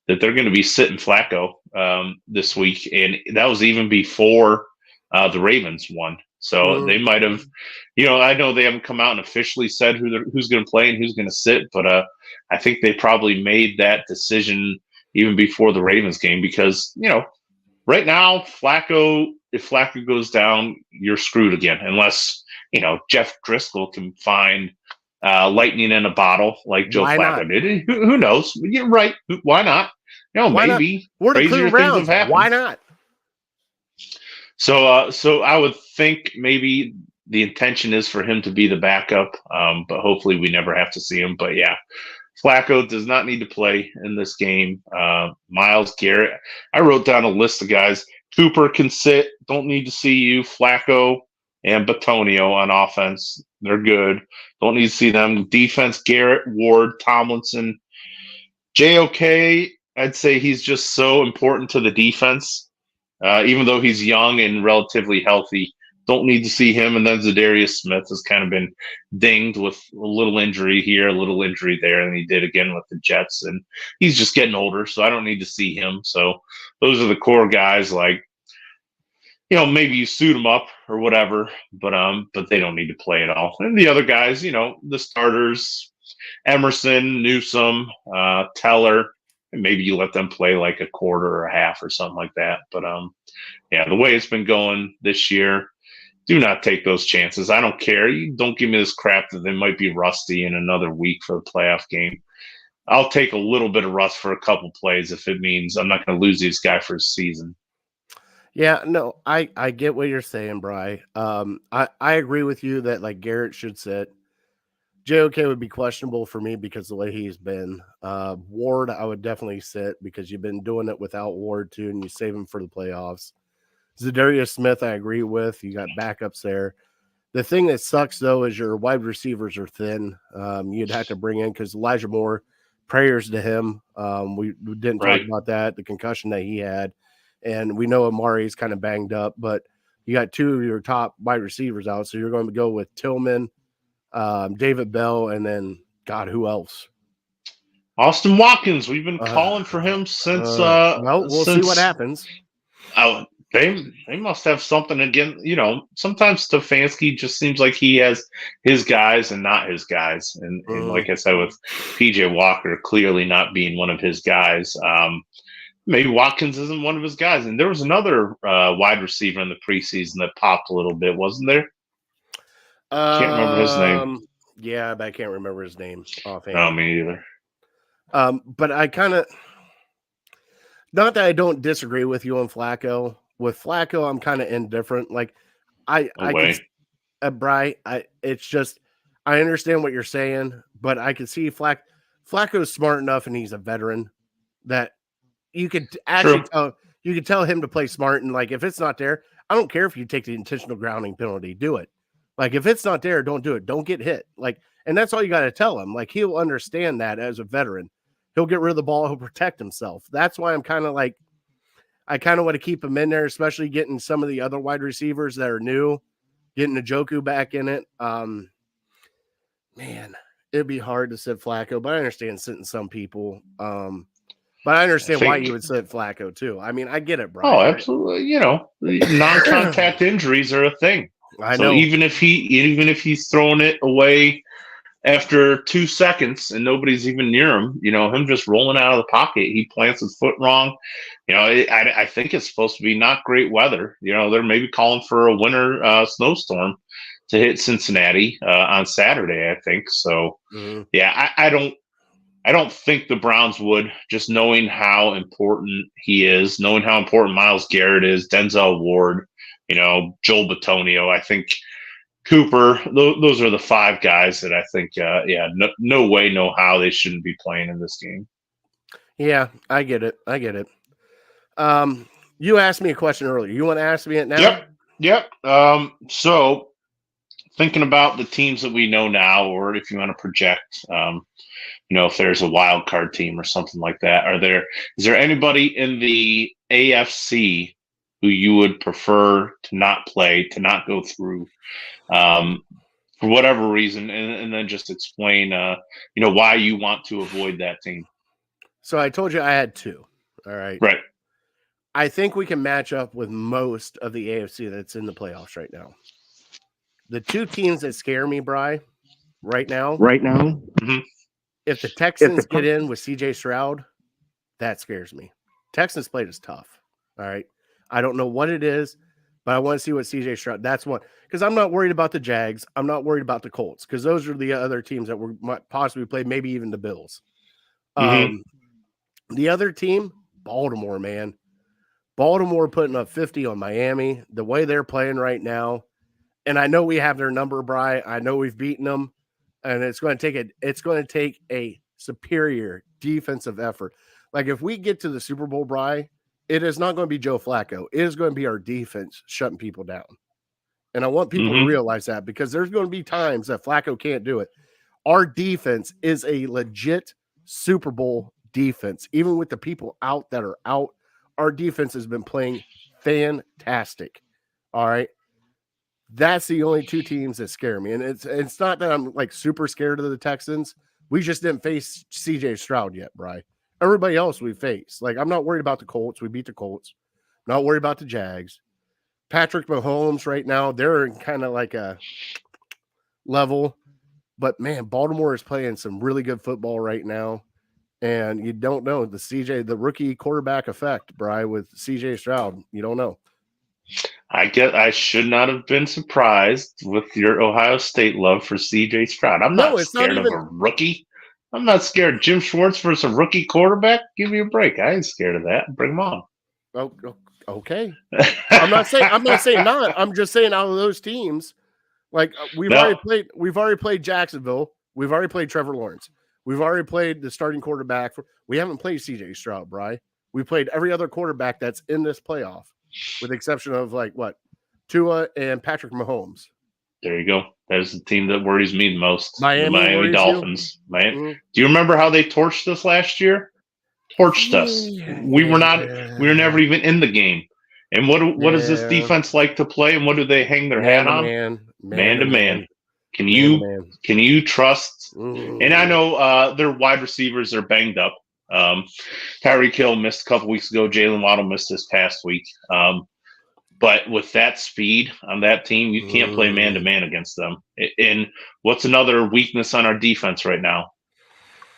they're going to be sitting Flacco this week, and that was even before the Ravens won. So they might have, I know they haven't come out and officially said who's going to play and who's going to sit, but I think they probably made that decision even before the Ravens game because, right now, if Flacco goes down, you're screwed again, unless, Jeff Driscoll can find lightning in a bottle like Joe Why Flacco not? did. Who knows? You're right. Why not? Why Maybe not? We're the crazier Cleveland things have Browns. happened. Why not? So I would think maybe the intention is for him to be the backup, but hopefully we never have to see him. But yeah, Flacco does not need to play in this game. Myles Garrett, I wrote down a list of guys. Cooper can sit. Don't need to see you. Flacco and Batonio on offense. They're good. Don't need to see them. Defense, Garrett, Ward, Tomlinson. JOK, I'd say he's just so important to the defense. Even though he's young and relatively healthy, don't need to see him. And then Zadarius Smith has kind of been dinged with a little injury here, a little injury there, and he did again with the Jets. And he's just getting older, so I don't need to see him. So those are the core guys. Like, maybe you suit them up or whatever, but they don't need to play at all. And the other guys, the starters, Emerson, Newsome, Teller. And maybe you let them play like a quarter or a half or something like that. But yeah, the way it's been going this year, do not take those chances. I don't care. You don't give me this crap that they might be rusty in another week for a playoff game. I'll take a little bit of rust for a couple plays if it means I'm not going to lose this guy for a season. Yeah, no, I get what you're saying, Bri. I agree with you that like Garrett should sit. JOK would be questionable for me because the way he's been. Ward, I would definitely sit because you've been doing it without Ward too, and you save him for the playoffs. Zadarius Smith, I agree with. You got backups there. The thing that sucks, though, is your wide receivers are thin. You'd have to bring in because Elijah Moore, prayers to him. We didn't talk about that, the concussion that he had. And we know Amari's kind of banged up, but you got two of your top wide receivers out. So you're going to go with Tillman, David Bell, and then, God, who else? Austin Watkins. We've been calling for him since. Well, we'll see what happens. They must have something again. Sometimes Stefanski just seems like he has his guys and not his guys. And like I said, with PJ Walker clearly not being one of his guys, maybe Watkins isn't one of his guys. And there was another wide receiver in the preseason that popped a little bit, wasn't there? Can't remember his name. Yeah, but I can't remember his name offhand. No, me either. But I kind of, not that I don't disagree with you on Flacco. With Flacco, I'm kind of indifferent. Like, Bri, it's just, I understand what you're saying, but I can see Flacco's smart enough, and he's a veteran that you could actually tell him to play smart. And like, if it's not there, I don't care if you take the intentional grounding penalty, do it. Like, if it's not there, don't do it. Don't get hit. Like, and that's all you got to tell him. Like, he'll understand that as a veteran. He'll get rid of the ball. He'll protect himself. That's why I'm kind of like, I kind of want to keep him in there, especially getting some of the other wide receivers that are new, getting Njoku back in it. Man, it'd be hard to sit Flacco, but I understand sitting some people. But I understand why you would sit Flacco too. I mean, I get it, Brian. Oh, absolutely. Non-contact injuries are a thing. I know. So even if he's throwing it away after 2 seconds and nobody's even near him, him just rolling out of the pocket, he plants his foot wrong. I think it's supposed to be not great weather. They're maybe calling for a winter snowstorm to hit Cincinnati on Saturday, I think. So, yeah, I don't think the Browns would, just knowing how important he is, knowing how important Myles Garrett is, Denzel Ward, Joel Batonio. I think Cooper, those are the five guys that I think, no way, no how they shouldn't be playing in this game. Yeah, I get it. You asked me a question earlier. You want to ask me it now? Yep. So thinking about the teams that we know now, or if you want to project, if there's a wild card team or something like that, is there anybody in the AFC who you would prefer to not play, to not go through, for whatever reason, and then just explain, why you want to avoid that team? So I told you I had two. All right. Right. I think we can match up with most of the AFC that's in the playoffs right now. the two teams that scare me, Bri, right now, Mm-hmm. if the Texans get in with CJ Stroud, that scares me. Texans played is tough. All right. I don't know what it is, but I want to see what CJ Stroud. That's one. Because I'm not worried about the Jags. I'm not worried about the Colts, because those are the other teams that might possibly play, maybe even the Bills. Mm-hmm. The other team, Baltimore, man. Baltimore putting up 50 on Miami, the way they're playing right now. And I know we have their number, Bri. I know we've beaten them. And it's going to take a superior defensive effort. Like, if we get to the Super Bowl, Bri, it is not going to be Joe Flacco. It is going to be our defense shutting people down. And I want people to realize that, because there's going to be times that Flacco can't do it. Our defense is a legit Super Bowl defense. Even with the people out that are out, our defense has been playing fantastic. All right. That's the only two teams that scare me. And it's not that I'm like super scared of the Texans. We just didn't face CJ Stroud yet, Bri. Everybody else we faced. Like, I'm not worried about the Colts. We beat the Colts. Not worried about the Jags. Patrick Mahomes right now, they're in kind of like a level. But, man, Baltimore is playing some really good football right now. And you don't know the rookie quarterback effect, Bri, with CJ Stroud. You don't know. I should not have been surprised with your Ohio State love for CJ Stroud. I'm not scared of a rookie. I'm not scared. Jim Schwartz versus a rookie quarterback? Give me a break. I ain't scared of that. Bring him on. Oh, okay. I'm not saying not. I'm just saying, out of those teams, like, we've already played Jacksonville. We've already played Trevor Lawrence. We've already played the starting quarterback. We haven't played CJ Stroud, Bri. We played every other quarterback that's in this playoff, with the exception of Tua and Patrick Mahomes. There you go. There's the team that worries me the most. Miami the Miami Dolphins. Do you remember how they torched us last year? Torched us. We were never even in the game. And what is this defense like to play? And what do they hang their hat on? Man to man. Can you trust? And I know their wide receivers are banged up. Tyreek Hill missed a couple weeks ago. Jalen Waddle missed this past week. But with that speed on that team, you can't play man-to-man against them. And what's another weakness on our defense right now?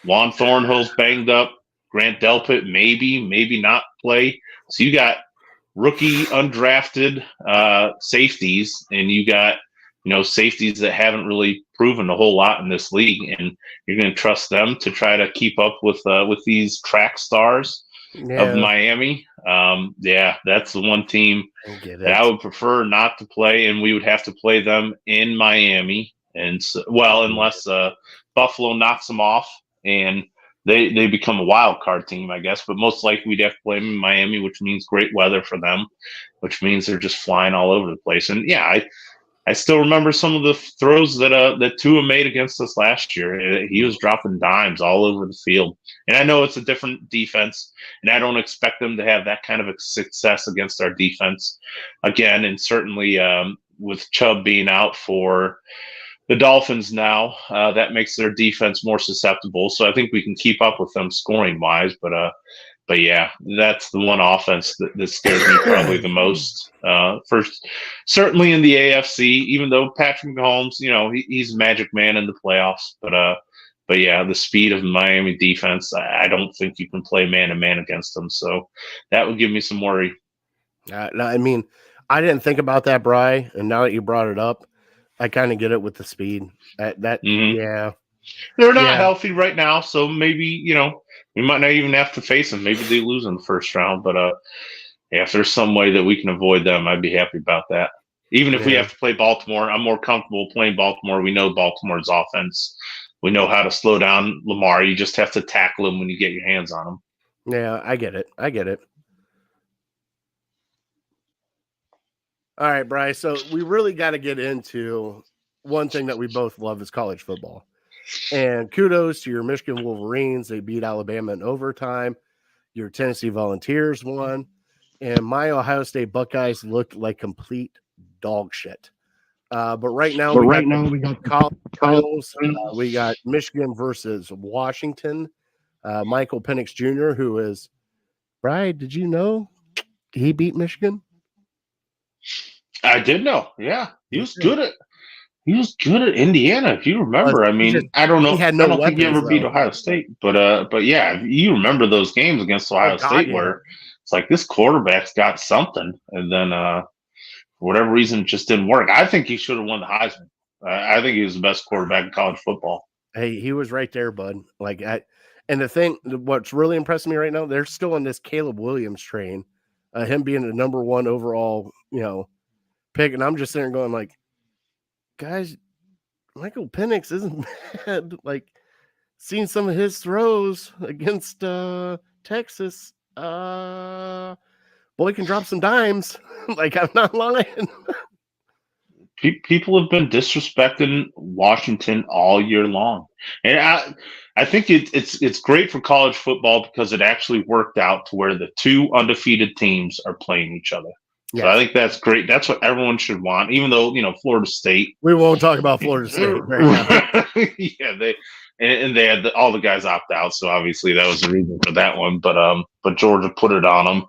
Juan Thornhill's banged up. Grant Delpit maybe not play. So you got rookie undrafted safeties, and you got safeties that haven't really proven a whole lot in this league, and you're going to trust them to try to keep up with these track stars of Miami. That's the one team that I would prefer not to play, and we would have to play them in Miami. And unless Buffalo knocks them off and they become a wild card team, I guess. But most likely we'd have to play them in Miami, which means great weather for them, which means they're just flying all over the place. And I still remember some of the throws that Tua made against us last year. He was dropping dimes all over the field. And I know it's a different defense, and I don't expect them to have that kind of a success against our defense again. And certainly with Chubb being out for the Dolphins now, that makes their defense more susceptible. So I think we can keep up with them scoring-wise. But yeah, that's the one offense that scares me probably the most. First, certainly in the AFC, even though Patrick Mahomes, he's a magic man in the playoffs. But yeah, the speed of the Miami defense, I don't think you can play man-to-man against them. So that would give me some worry. I mean, I didn't think about that, Bri, and now that you brought it up, I kind of get it with the speed. Yeah. They're not healthy right now, so maybe, we might not even have to face them. Maybe they lose in the first round, but if there's some way that we can avoid them, I'd be happy about that. Even if we have to play Baltimore, I'm more comfortable playing Baltimore. We know Baltimore's offense. We know how to slow down Lamar. You just have to tackle him when you get your hands on him. Yeah, I get it. All right, Bryce. So we really got to get into one thing that we both love is college football. And kudos to your Michigan Wolverines. They beat Alabama in overtime. Your Tennessee Volunteers won. And my Ohio State Buckeyes looked like complete dog shit. But right now we got college finals. We got Michigan versus Washington. Michael Penix Jr., who is, Brian, did you know he beat Michigan? I did know. Yeah, he was good at He was good at Indiana, if you remember. I mean, I don't he know. had I no don't think he weapons, ever beat though. Ohio State, but yeah, you remember those games against Ohio God, State yeah. where it's like this quarterback's got something, and then for whatever reason, it just didn't work. I think he should have won the Heisman. I think he was the best quarterback in college football. Hey, he was right there, bud. And the thing, what's really impressing me right now, they're still on this Caleb Williams train, him being the number 1 overall, pick, and I'm just sitting there going like, guys, Michael Penix isn't bad. Like, seeing some of his throws against Texas, boy can drop some dimes. Like, I'm not lying. People have been disrespecting Washington all year long, and I think it's great for college football because it actually worked out to where the 2 undefeated teams are playing each other. Yes. So I think that's great. That's what everyone should want, even though Florida State. We won't talk about Florida State. Yeah, they had all the guys opt out, so obviously that was the reason for that one. But Georgia put it on them.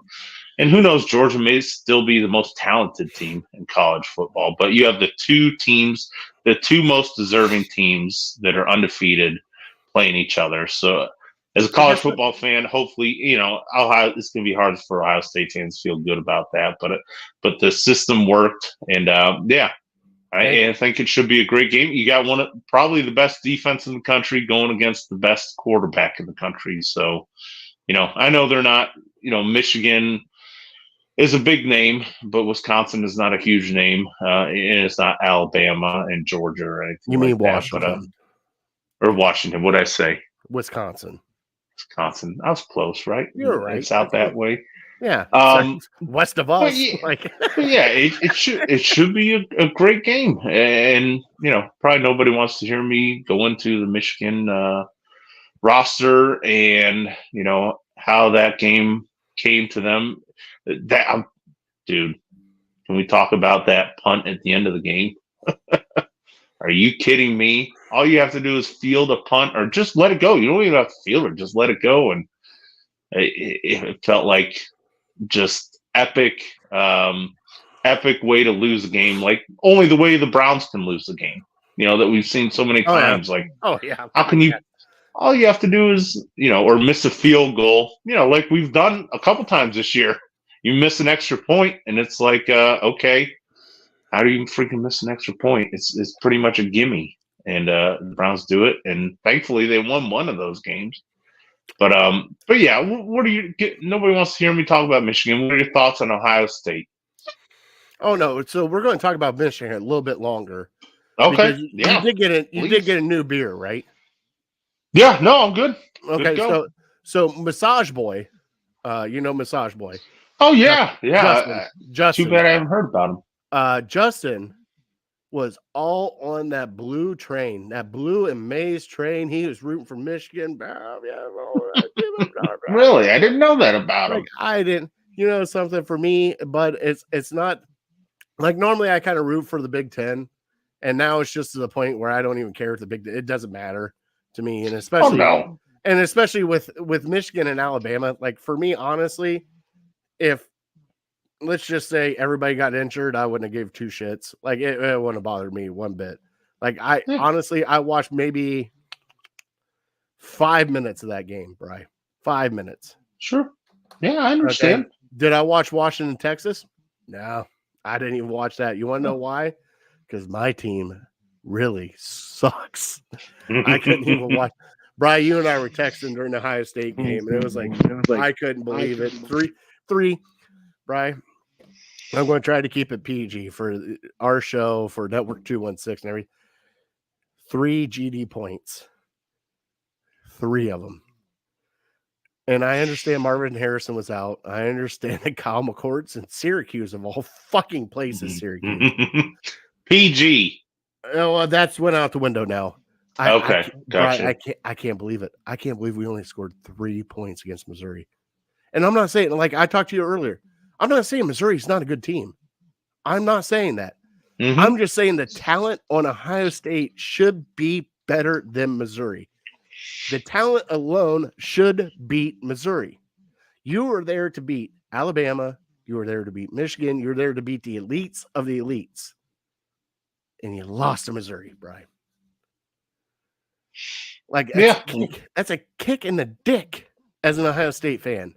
And who knows, Georgia may still be the most talented team in college football. But you have the 2 teams, the 2 most deserving teams that are undefeated playing each other. So as a college football fan, hopefully, Ohio, it's going to be hard for Ohio State fans to feel good about that. But the system worked. And, I think it should be a great game. You got probably the best defense in the country going against the best quarterback in the country. So, I know they're not, Michigan is a big name, but Wisconsin is not a huge name. And it's not Alabama and Georgia or anything. You mean like Washington? Or Washington? What'd I say? Wisconsin. I was close, right? You're right. It's out that way. Yeah. West of us. It should be a great game, and probably nobody wants to hear me go into the Michigan roster and how that game came to them. Dude, can we talk about that punt at the end of the game? Are you kidding me? All you have to do is field a punt or just let it go. You don't even have to field it, just let it go. And it felt like just epic way to lose a game, like only the way the Browns can lose the game, that we've seen so many times. How can you? All you have to do is, or miss a field goal, like we've done a couple times this year. You miss an extra point, and it's like, okay, how do you freaking miss an extra point? It's pretty much a gimme, and the Browns do it, and thankfully they won one of those games. But yeah, what do you get? Nobody wants to hear me talk about Michigan. What are your thoughts on Ohio State? Oh no, so we're going to talk about Michigan a little bit longer. Okay, you did get a new beer, right? Yeah, no, I'm good. Okay, so Massage Boy, Massage Boy. Oh yeah, yeah. Justin. Too bad I haven't heard about him. Justin was all on that blue train, that blue and maize train. He was rooting for Michigan. Really, I didn't know that about him. I didn't. Something for me, but it's not like normally I kind of root for the Big Ten, and now it's just to the point where I don't even care if it doesn't matter to me, and especially with Michigan and Alabama. Like for me, honestly, if let's just say everybody got injured, I wouldn't have gave 2 shits. Like it wouldn't have bothered me one bit. Like honestly, I watched maybe 5 minutes of that game, Bri. 5 minutes. Sure. Yeah, I understand. Okay. Did I watch Washington, Texas? No, I didn't even watch that. You want to know why? Because my team really sucks. I couldn't even watch. Bri, you and I were texting during the Ohio State game, and it was like I couldn't believe it. 3. Bri, I'm going to try to keep it PG for our show, for Network 216 and everything. 3 GD points. 3 of them. And I understand Marvin Harrison was out. I understand that Kyle McCord's in Syracuse, of all fucking places, Syracuse. PG. Oh, that's went out the window now. Gotcha. I can't believe it. I can't believe we only scored 3 points against Missouri. And I'm not saying, like I talked to you earlier, I'm not saying Missouri's not a good team. I'm not saying that. Mm-hmm. I'm just saying the talent on Ohio State should be better than Missouri. The talent alone should beat Missouri. You were there to beat Alabama. You were there to beat Michigan. You're there to beat the elites of the elites. and you lost to Missouri, Brian. Like, Yeah. that's a kick in the dick as an Ohio State fan.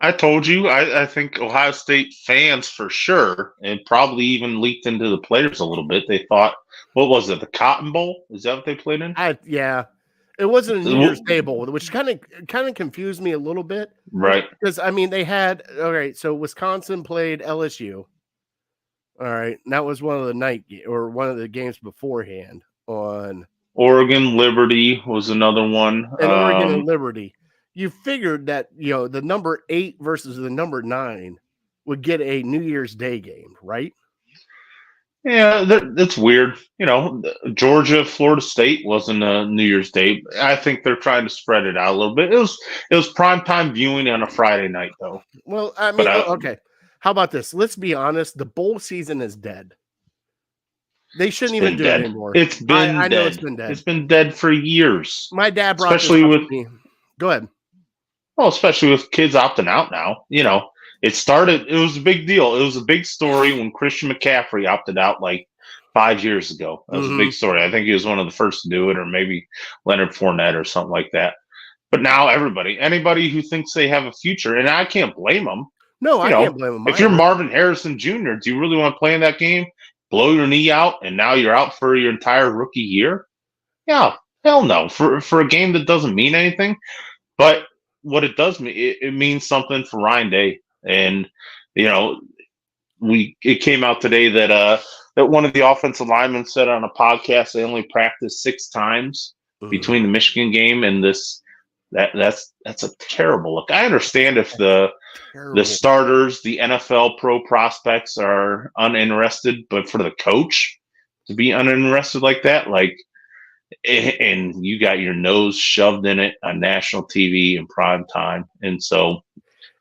I told you, I think Ohio State fans for sure, and probably even leaked into the players a little bit. They thought, what was it, the Cotton Bowl? Is that what they played in? Yeah. It wasn't a New Year's Day Bowl, which kind of confused me a little bit. Right. Because, I mean, they had, all right, so Wisconsin played LSU. All right. And that was one of the games beforehand on. Oregon Liberty was another one. And Oregon and Liberty. You figured that, the number 8 versus the number 9 would get a New Year's Day game, right? Yeah, that's weird. Georgia, Florida State wasn't a New Year's Day. I think they're trying to spread it out a little bit. It was primetime viewing on a Friday night, though. Well, I mean, okay. How about this? Let's be honest. The bowl season is dead. They shouldn't even do it anymore. It's been I dead. know it's been dead. It's been dead for years. My dad brought especially this up with me. Go ahead. Well, especially with kids opting out now. It was a big deal. It was a big story when Christian McCaffrey opted out like 5 years ago. That was a big story. I think he was one of the first to do it, or maybe Leonard Fournette or something like that. But now anybody who thinks they have a future, and I can't blame them. No, I can't blame them. If you're Marvin Harrison Jr., do you really want to play in that game? Blow your knee out, and now you're out for your entire rookie year? Yeah, hell no. For a game that doesn't mean anything. But what it does mean, it means something for Ryan Day. And, it came out today that one of the offensive linemen said on a podcast they only practiced 6 times between the Michigan game and this. That's a terrible look. I understand if the starters, the NFL pro prospects are uninterested, but for the coach to be uninterested like that, and you got your nose shoved in it on national TV in prime time, and so.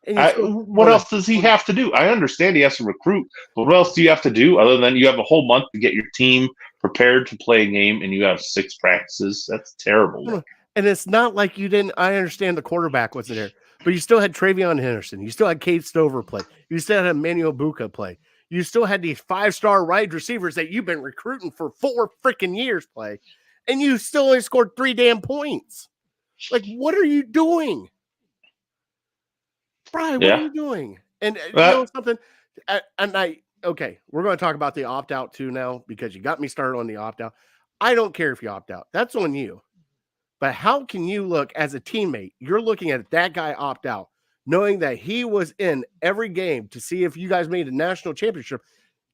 What else does he have to do? I understand he has to recruit, but what else do you have to do other than you have a whole month to get your team prepared to play a game and you have 6 practices? That's terrible. And it's not like you didn't. I understand the quarterback wasn't there, but you still had Travion Henderson. You still had Cade Stover play. You still had Emmanuel Buka play. You still had these 5-star wide receivers that you've been recruiting for 4 freaking years play, and you still only scored 3 damn points. Like, what are you doing? Brian, what are you doing? And you know something? Okay, we're going to talk about the opt-out too now because you got me started on the opt-out. I don't care if you opt out. That's on you. But how can you look as a teammate? You're looking at that guy opt out, knowing that he was in every game to see if you guys made a national championship.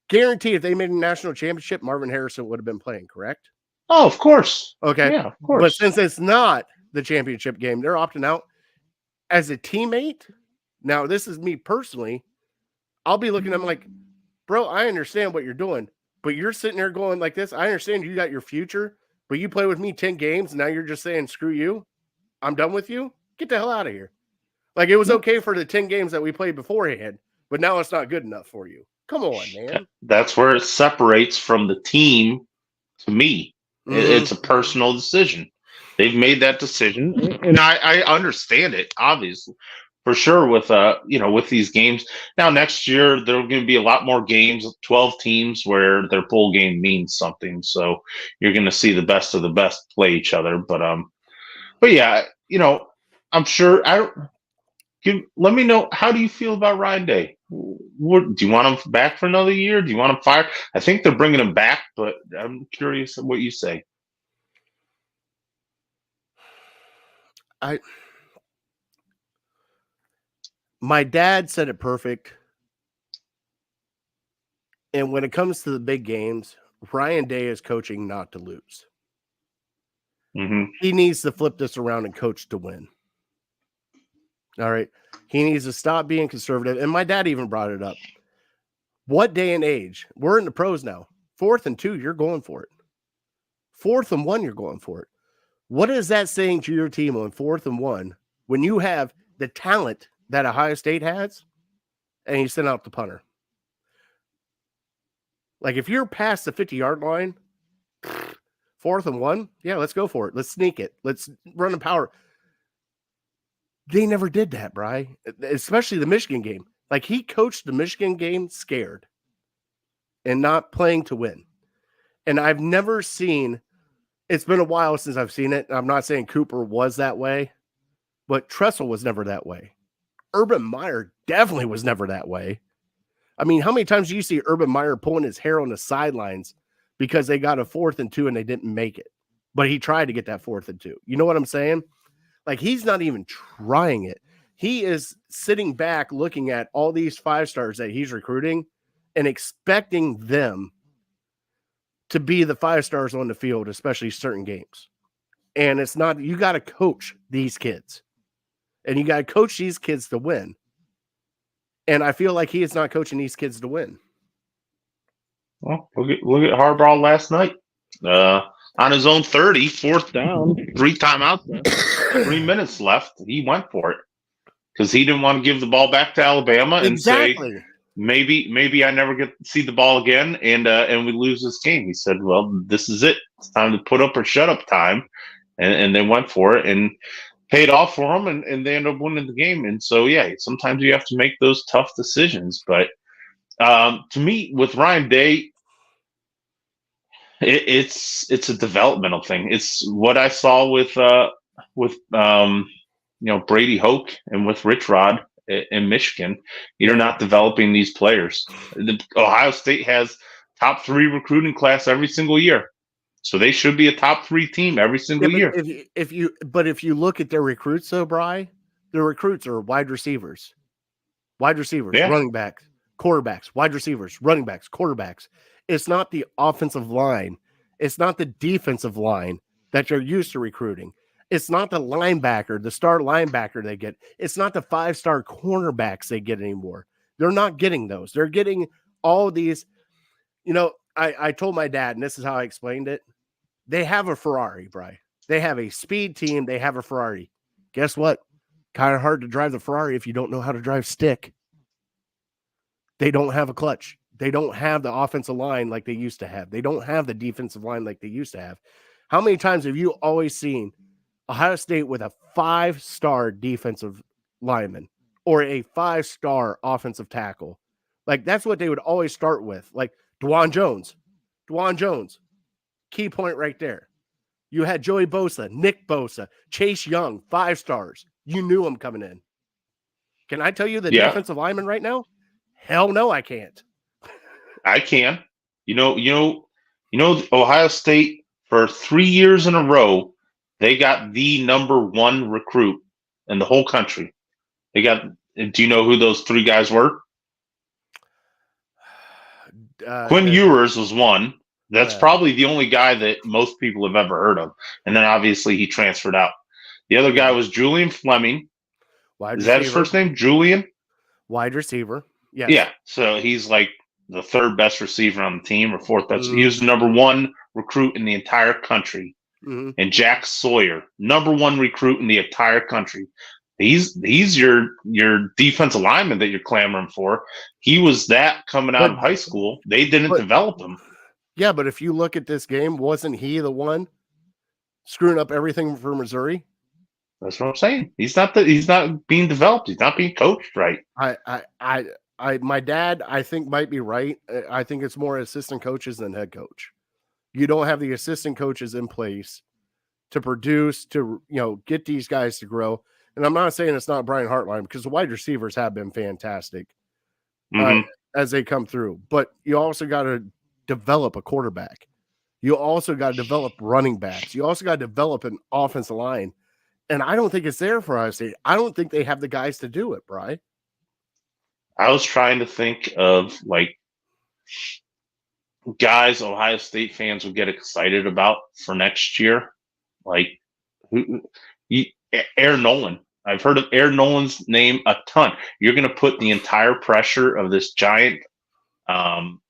Guaranteed if they made a national championship, Marvin Harrison would have been playing, correct? Oh, of course. Okay. Yeah, of course. But since it's not the championship game, they're opting out. As a teammate, now this is me personally, I'll be looking at them like, bro, I understand what you're doing, but you're sitting there going like this. I understand you got your future, but you play with me 10 games, and now you're just saying, screw you. I'm done with you. Get the hell out of here. Like, it was okay for the 10 games that we played beforehand, but now it's not good enough for you. Come on, man. That's where it separates from the team to me. Mm-hmm. It's a personal decision. They've made that decision, and I understand it, obviously, for sure. With these games now, next year there are going to be a lot more games, 12 teams, where their bowl game means something. So you're going to see the best of the best play each other. But yeah, I'm sure. Let me know, how do you feel about Ryan Day? Do you want him back for another year? Do you want him fired? I think they're bringing him back, but I'm curious what you say. My dad said it perfect. And when it comes to the big games, Ryan Day is coaching not to lose. Mm-hmm. He needs to flip this around and coach to win. All right. He needs to stop being conservative. And my dad even brought it up. What day and age? We're in the pros now. 4th and 2, you're going for it. 4th and 1, you're going for it. What is that saying to your team on 4th and 1 when you have the talent that Ohio State has and you send out the punter? Like, if you're past the 50-yard line, 4th and 1, yeah, let's go for it. Let's sneak it. Let's run a power. They never did that, Bri, especially the Michigan game. Like, he coached the Michigan game scared. and not playing to win. And I've never seen, it's been a while since I've seen it. I'm not saying Cooper was that way, but Tressel was never that way. Urban Meyer definitely was never that way. I mean, how many times do you see Urban Meyer pulling his hair on the sidelines because they got a 4th and 2 and they didn't make it? But he tried to get that 4th and 2. You know what I'm saying? Like, he's not even trying it. He is sitting back looking at all these 5-stars that he's recruiting and expecting them to be the 5-stars on the field, especially certain games. And it's not, you got to coach these kids. And you got to coach these kids to win. And I feel like he is not coaching these kids to win. Well, look at Harbaugh last night. On his own 30, 4th down, 3 timeouts, 3 minutes left. He went for it because he didn't want to give the ball back to Alabama and say, maybe I never get to see the ball again and we lose this game. He said, well, this is it. It's time to put up or shut up time. And they went for it and paid off for them, and they ended up winning the game. And so, yeah, sometimes you have to make those tough decisions. But to me, with Ryan Day, it's a developmental thing. It's what I saw with Brady Hoke and with Rich Rod in Michigan. You're not developing these players. Ohio State has top 3 recruiting class every single year. So they should be a top 3 team every single year. If you look at their recruits, though, Bri, their recruits are wide receivers, running backs, quarterbacks, wide receivers, running backs, quarterbacks. It's not the offensive line. It's not the defensive line that you're used to recruiting. It's not the linebacker, the star linebacker they get. It's not the 5-star cornerbacks they get anymore. They're not getting those. They're getting all these. I told my dad, and this is how I explained it. They have a Ferrari, Bri. They have a speed team. They have a Ferrari. Guess what? Kind of hard to drive the Ferrari if you don't know how to drive stick. They don't have a clutch. They don't have the offensive line like they used to have. They don't have the defensive line like they used to have. How many times have you always seen Ohio State with a 5-star defensive lineman or a 5-star offensive tackle? Like, that's what they would always start with. Like, Dwan Jones, key point right there. You had Joey Bosa, Nick Bosa, Chase Young, 5 stars. You knew them coming in. Can I tell you the defensive lineman right now? Hell no, I can't. I can. Ohio State for 3 years in a row, they got the number 1 recruit in the whole country. Do you know who those 3 guys were? Quinn Ewers was one. That's probably the only guy that most people have ever heard of. And then obviously he transferred out. The other guy was Julian Fleming. Is that his first name? Julian? Wide receiver. Yes. Yeah. So he's like the 3rd best receiver on the team or 4th best. He was the number 1 recruit in the entire country. Mm-hmm. And Jack Sawyer, number 1 recruit in the entire country. He's your defensive lineman that you're clamoring for. He was that coming out of high school. They didn't develop him. Yeah, but if you look at this game, wasn't he the one screwing up everything for Missouri? That's what I'm saying. He's not being developed. He's not being coached right. My dad, I think, might be right. I think it's more assistant coaches than head coach. You don't have the assistant coaches in place to produce, to get these guys to grow. And I'm not saying it's not Brian Hartline, because the wide receivers have been fantastic as they come through. But you also got to develop a quarterback. You also got to develop running backs. You also got to develop an offensive line. And I don't think it's there for Ohio State. I don't think they have the guys to do it, Bri. I was trying to think of guys Ohio State fans would get excited about for next year. Aaron Nolan. I've heard of Aaron Nolan's name a ton. You're going to put the entire pressure of this giant football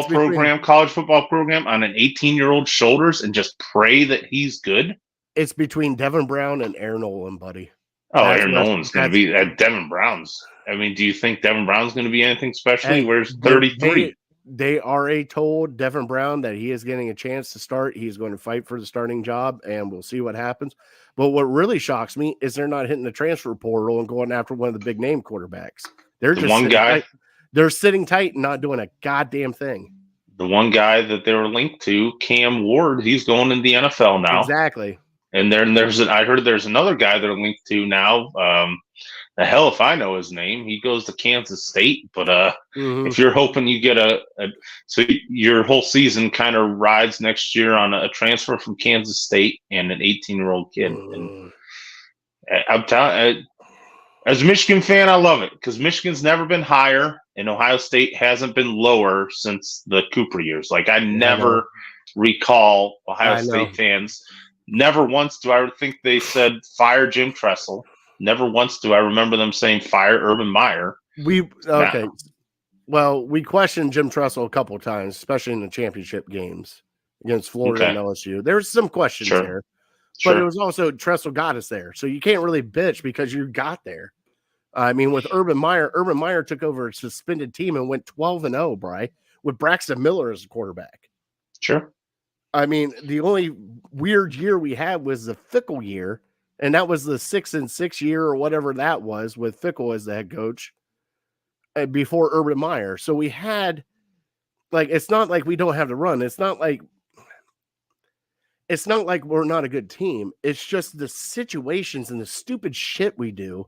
program, college football program on an 18-year-old's shoulders and just pray that he's good. It's between Devin Brown and Aaron Nolan, buddy. Aaron Nolan's going to be at Devin Brown's. I mean, do you think Devin Brown's going to be anything special? He wears 33. They already told Devin Brown that he is getting a chance to start. He's going to fight for the starting job, and we'll see what happens. But what really shocks me is they're not hitting the transfer portal and going after one of the big name quarterbacks. They're just one guy. They're sitting tight and not doing a goddamn thing. The one guy that they were linked to, Cam Ward, he's going in the NFL now. Exactly. And then I heard there's another guy they're linked to now. The hell if I know his name. He goes to Kansas State. But if you're hoping you get so your whole season kind of rides next year on a transfer from Kansas State and an 18-year-old kid. And I'm telling as a Michigan fan, I love it because Michigan's never been higher and Ohio State hasn't been lower since the Cooper years. Like I never recall Ohio State fans. Never once do I think they said fire Jim Tressel. Never once do I remember them saying fire Urban Meyer. Well, we questioned Jim Tressel a couple of times, especially in the championship games against Florida and LSU. There's some questions there. But it was also Tressel got us there. So you can't really bitch because you got there. I mean, with Urban Meyer took over a suspended team and went 12-0, Bri, with Braxton Miller as a quarterback. Sure. I mean, the only weird year we had was the Fickle year, and that was the 6-6 year or whatever that was with Fickle as the head coach before Urban Meyer. So we had, it's not like we don't have to run. It's not like we're not a good team. It's just the situations and the stupid shit we do,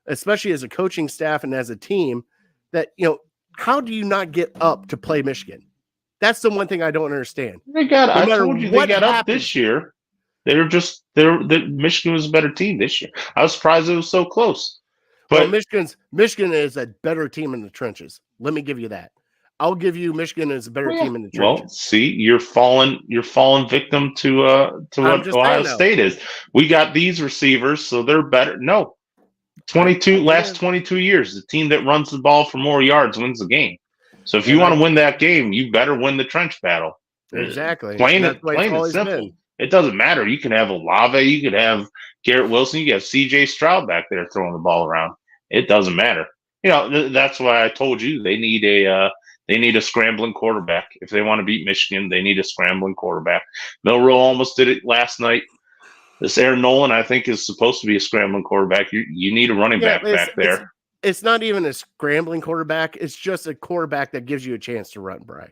especially as a coaching staff and as a team, that, how do you not get up to play Michigan? That's the one thing I don't understand. I told you they got up this year. Michigan was a better team this year. I was surprised it was so close. But Michigan is a better team in the trenches. Let me give you that. I'll give you Michigan is a better team in the trenches. Well, see, you're falling victim to what Ohio State is. We got these receivers, so they're better. No. 22 years, the team that runs the ball for more yards wins the game. So if you want to win that game, you better win the trench battle. Exactly. Plain and simple. Been. It doesn't matter. You can have Olave, you could have Garrett Wilson, you can have C.J. Stroud back there throwing the ball around. It doesn't matter. That's why I told you they need a scrambling quarterback. If they want to beat Michigan, they need a scrambling quarterback. Milroe almost did it last night. This Aaron Nolan, I think, is supposed to be a scrambling quarterback. You need a running back there. It's not even a scrambling quarterback. It's just a quarterback that gives you a chance to run, Bri.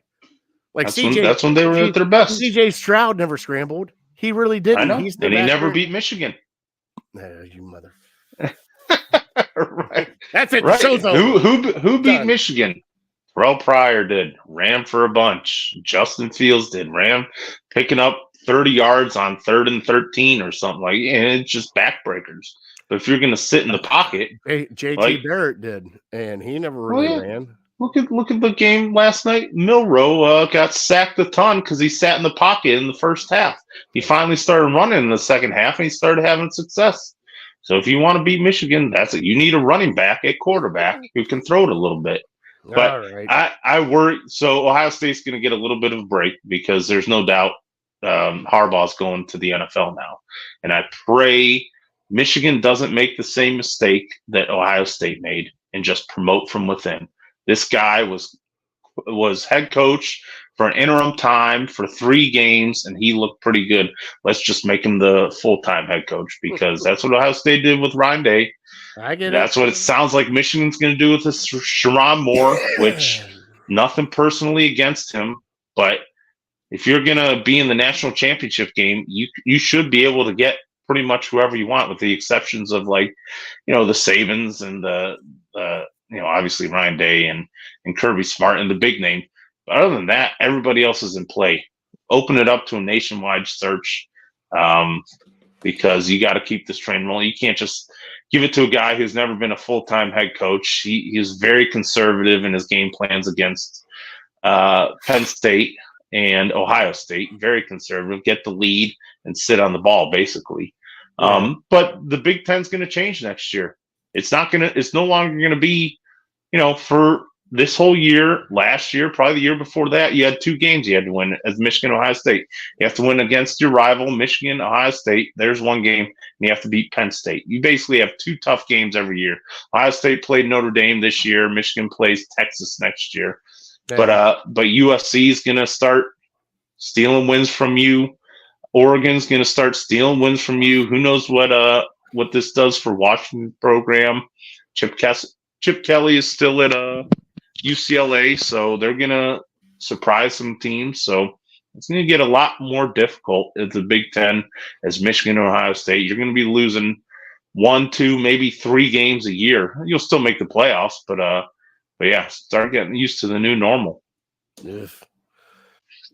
That's when they were at their best. C.J. Stroud never scrambled. He really didn't. I know. And he never beat Michigan. You mother. Right. That's it. Right. Show's over. Who beat Michigan? Terrell Pryor did. Ram for a bunch. Justin Fields did. Ram picking up 30 yards on 3rd and 13 or something like that. And it's just backbreakers. But if you're going to sit in the pocket, JT Barrett did, and he never really ran. Look at the game last night. Milroe got sacked a ton because he sat in the pocket in the first half. He finally started running in the second half, and he started having success. So if you want to beat Michigan, that's it. You need a running back at quarterback who can throw it a little bit. But I worry. So Ohio State's going to get a little bit of a break because there's no doubt Harbaugh's going to the NFL now. And I pray Michigan doesn't make the same mistake that Ohio State made and just promote from within. This guy was head coach for an interim time for 3 games, and he looked pretty good. Let's just make him the full-time head coach because that's what Ohio State did with Ryan Day. That's what it sounds like Michigan's going to do with this Sharon Moore, which nothing personally against him, but if you're going to be in the national championship game, you should be able to get pretty much whoever you want, with the exceptions of the Sabans and the obviously Ryan Day and Kirby Smart and the big name. But other than that, everybody else is in play. Open it up to a nationwide search because you got to keep this train rolling. You can't just give it to a guy who's never been a full-time head coach. He is very conservative in his game plans against Penn State and Ohio State. Very conservative. Get the lead and sit on the ball, basically. But the Big Ten's going to change next year. It's no longer going to be, for this whole year, last year, probably the year before that, you had 2 games you had to win as Michigan, Ohio State. You have to win against your rival, Michigan, Ohio State. There's 1 game, and you have to beat Penn State. You basically have 2 tough games every year. Ohio State played Notre Dame this year. Michigan plays Texas next year. Yeah. But USC is going to start stealing wins from you. Oregon's going to start stealing wins from you. Who knows what this does for Washington program? Chip Kelly is still at UCLA, so they're gonna surprise some teams. So it's gonna get a lot more difficult at the Big Ten as Michigan and Ohio State. You're gonna be losing 1, 2, maybe 3 games a year. You'll still make the playoffs, but yeah, start getting used to the new normal. Ugh.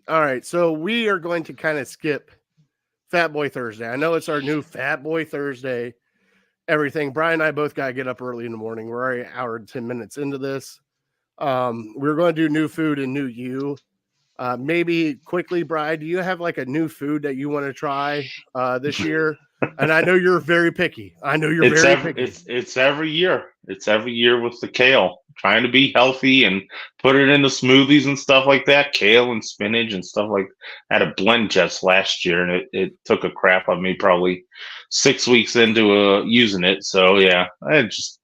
All right, so we are going to kind of skip Fat Boy Thursday. I know it's our new Fat Boy Thursday. Everything. Brian and I both got to get up early in the morning. We're already an hour and 10 minutes into this. We're going to do new food and new you. Maybe quickly, Brian, do you have like a new food that you want to try this year? And I know you're very picky. It's every year. It's every year with the kale. Trying to be healthy and put it into smoothies and stuff like that. Kale and spinach and stuff like that. I had a blend just last year, and it took a crap on me probably 6 weeks into using it. So yeah, I had just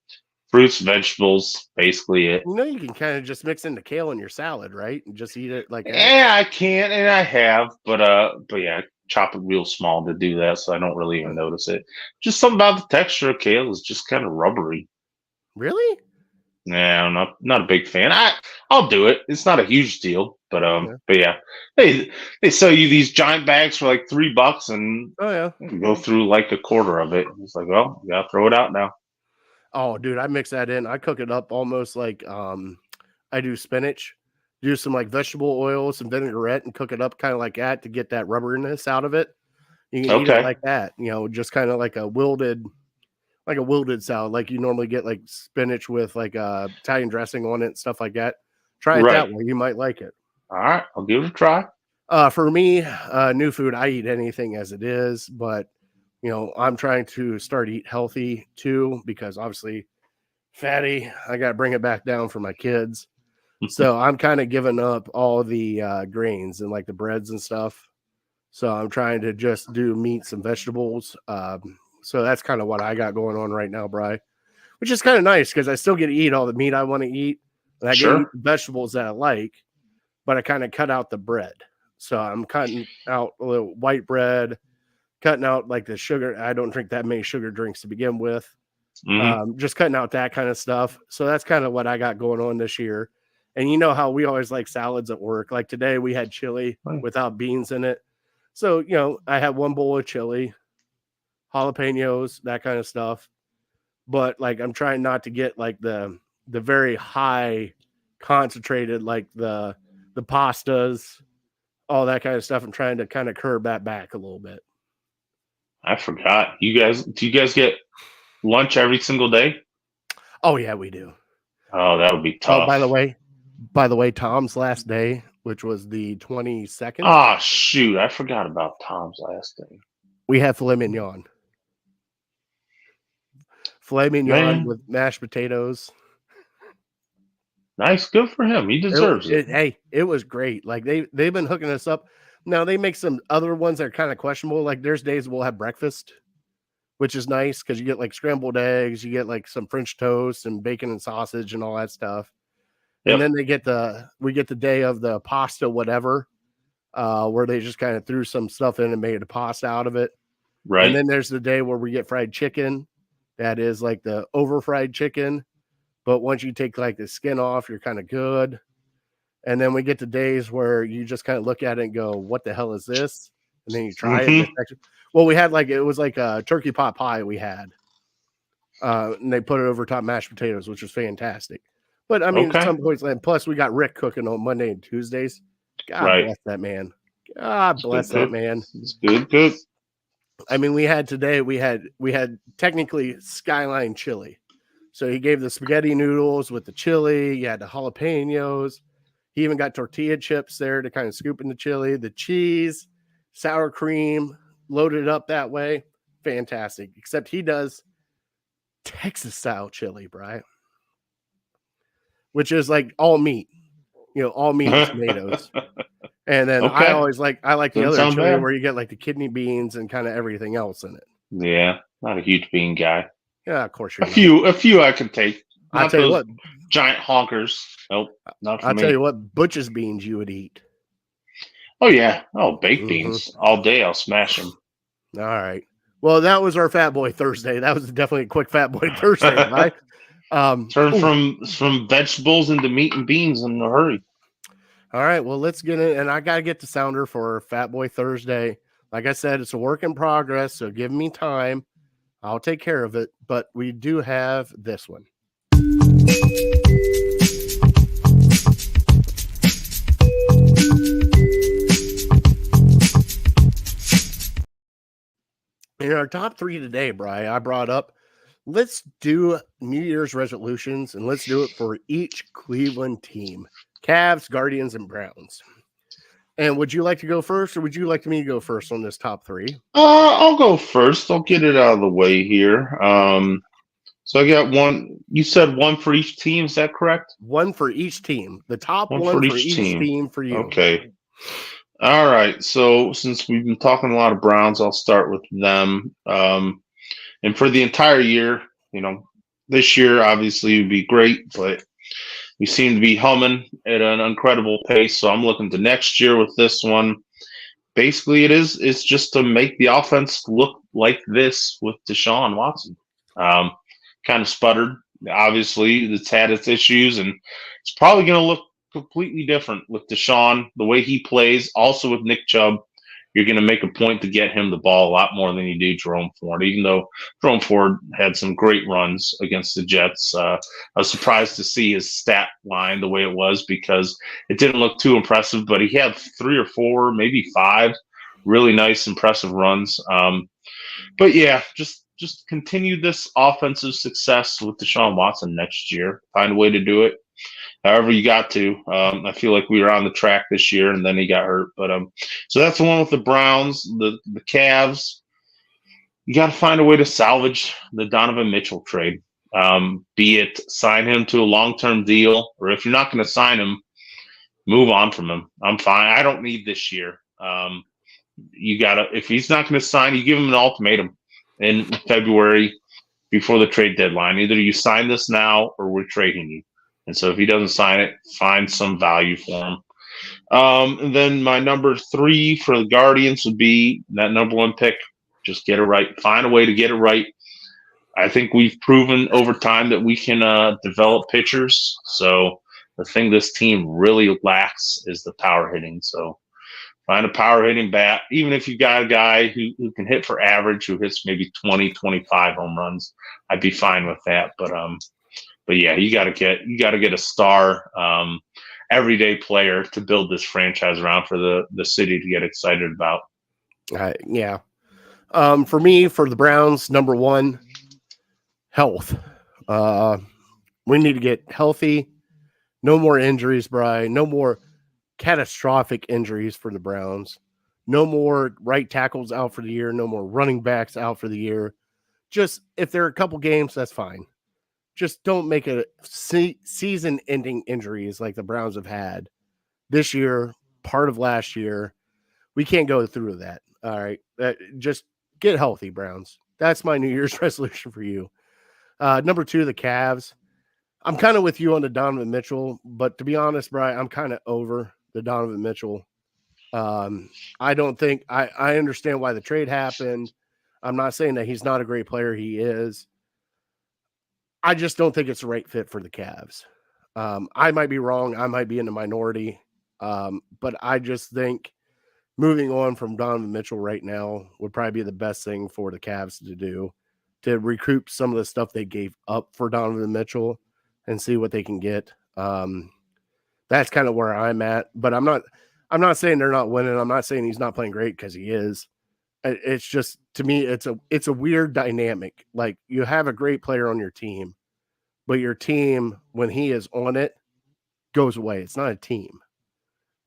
fruits, vegetables, basically it. You know, you can kind of just mix in the kale in your salad, right? And just eat it like that. Yeah, I can, and I have, but yeah, chop it real small to do that, so I don't really even notice it. Just something about the texture of kale is just kind of rubbery. Really? Yeah, I'm not a big fan. I'll do it. It's not a huge deal, but yeah, they sell you these giant bags for like $3, and you go through like a quarter of it. It's like, well, you gotta throw it out now. Oh, dude, I mix that in. I cook it up almost like I do spinach, do some like vegetable oil, some vinaigrette, and cook it up kind of like that to get that rubberness out of it. You can eat it like that, you know, just kind of like a wilted salad, like you normally get like spinach with like Italian dressing on it and stuff like that. Try it that way. You might like it. All right, I'll give it a try. For me, new food, I eat anything as it is, but you know, I'm trying to start eat healthy too, because obviously fatty, I got to bring it back down for my kids. So I'm kind of giving up all the grains and like the breads and stuff. So I'm trying to just do meats and vegetables. So that's kind of what I got going on right now, Bri, which is kind of nice because I still get to eat all the meat I want to eat. And I get to eat the vegetables that I like, but I kind of cut out the bread. So I'm cutting out a little white bread, cutting out like the sugar. I don't drink that many sugar drinks to begin with. Just cutting out that kind of stuff. So that's kind of what I got going on this year. And you know how we always like salads at work. Like today we had chili without beans in it. So, you know, I had 1 bowl of chili, jalapenos, that kind of stuff. But like, I'm trying not to get like the very high concentrated, like the pastas, all that kind of stuff. I'm trying to kind of curb that back a little bit. I forgot. Do you guys get lunch every single day? Oh yeah, we do. Oh, that would be tough. Oh, by the way, Tom's last day, which was the 22nd. Oh shoot, I forgot about Tom's last day. We had filet mignon. Filet mignon with mashed potatoes. Nice, good for him. He deserves it. Hey, it was great. Like they've been hooking us up. Now they make some other ones that are kind of questionable. Like there's days we'll have breakfast, which is nice because you get like scrambled eggs, you get like some French toast and bacon and sausage and all that stuff. Yep. And then we get the day of the pasta, whatever, where they just kind of threw some stuff in and made a pasta out of it. Right. And then there's the day where we get fried chicken. That is like the over fried chicken. But once you take like the skin off, you're kind of good. And then we get to days where you just kind of look at it and go, what the hell is this? And then you try it. Well, we had it was like a turkey pot pie we had. And they put it over top mashed potatoes, which was fantastic. But I mean, at some points, and plus we got Rick cooking on Monday and Tuesdays. God bless that man. God bless that man. It's good. I mean, we had technically Skyline chili. So he gave the spaghetti noodles with the chili. You had the jalapenos. He even got tortilla chips there to kind of scoop in the chili, the cheese, sour cream, loaded up that way. Fantastic. Except he does Texas style chili, right? Which is like all meat, all meat and tomatoes. And then I like the other chili where you get like the kidney beans and kind of everything else in it. Yeah, not a huge bean guy. Yeah, of course you're a few I can take. I'll tell you what, giant honkers. Nope, not for me. I'll tell you what, butcher's beans you would eat. Oh yeah, baked beans all day. I'll smash them. All right. Well, that was our Fat Boy Thursday. That was definitely a quick Fat Boy Thursday, right? Turn from vegetables into meat and beans in a hurry. All right, well, let's get it. And I got to get the sounder for Fat Boy Thursday. Like I said, it's a work in progress, so give me time. I'll take care of it. But we do have this one. In our top 3 today, Bri, I brought up, let's do New Year's resolutions, and let's do it for each Cleveland team. Cavs, Guardians, and Browns. And would you like to go first, or would you like me to go first on this top 3? I'll go first. I'll get it out of the way here. So I got one. You said one for each team. Is that correct? One for each team. The top one for each team for you. Okay. All right. So since we've been talking a lot of Browns, I'll start with them. And for the entire year, this year obviously would be great, but we seem to be humming at an incredible pace. So I'm looking to next year with this one. Basically, it's just to make the offense look like this with Deshaun Watson. Kind of sputtered. Obviously, it's had its issues, and it's probably going to look completely different with Deshaun, the way he plays. Also with Nick Chubb, you're going to make a point to get him the ball a lot more than you do Jerome Ford, even though Jerome Ford had some great runs against the Jets. I was surprised to see his stat line the way it was because it didn't look too impressive, but he had 3 or 4, maybe 5 really nice, impressive runs. But yeah, just continue this offensive success with Deshaun Watson next year. Find a way to do it. However you got to. I feel like we were on the track this year, and then he got hurt. But so that's the one with the Browns. The Cavs, you got to find a way to salvage the Donovan Mitchell trade. Be it sign him to a long-term deal, or if you're not going to sign him, move on from him. I'm fine. I don't need this year. If he's not going to sign, you give him an ultimatum in February before the trade deadline. Either you sign this now or we're trading you. And so if he doesn't sign it, find some value for him. And then my number 3 for the Guardians would be that number 1 pick. Just get it right. Find a way to get it right. I think we've proven over time that we can develop pitchers. So the thing this team really lacks is the power hitting. So find a power hitting bat, even if you got a guy who can hit for average, who hits maybe 20, 25 home runs, I'd be fine with that. But yeah, you got to get a star, everyday player to build this franchise around for the city to get excited about. Yeah. For me, for the Browns, number 1, health. We need to get healthy. No more injuries, Bri. No more catastrophic injuries for the Browns. No more right tackles out for the year. No more running backs out for the year. Just if there are a couple games, that's fine. Just don't make it season-ending injuries like the Browns have had this year, part of last year. We can't go through that. All right. Just get healthy, Browns. That's my New Year's resolution for you. Number 2, the Cavs. I'm kind of with you on the Donovan Mitchell, but to be honest, Bri, I'm kind of over the Donovan Mitchell. I don't think I understand why the trade happened. I'm not saying that he's not a great player. He is. I just don't think it's the right fit for the Cavs. I might be wrong. I might be in the minority. But I just think moving on from Donovan Mitchell right now would probably be the best thing for the Cavs to do, to recoup some of the stuff they gave up for Donovan Mitchell and see what they can get. That's kind of where I'm at, but I'm not saying they're not winning. I'm not saying he's not playing great, because he is. It's just, to me, it's a weird dynamic. Like, you have a great player on your team, but your team, when he is on it, goes away. It's not a team.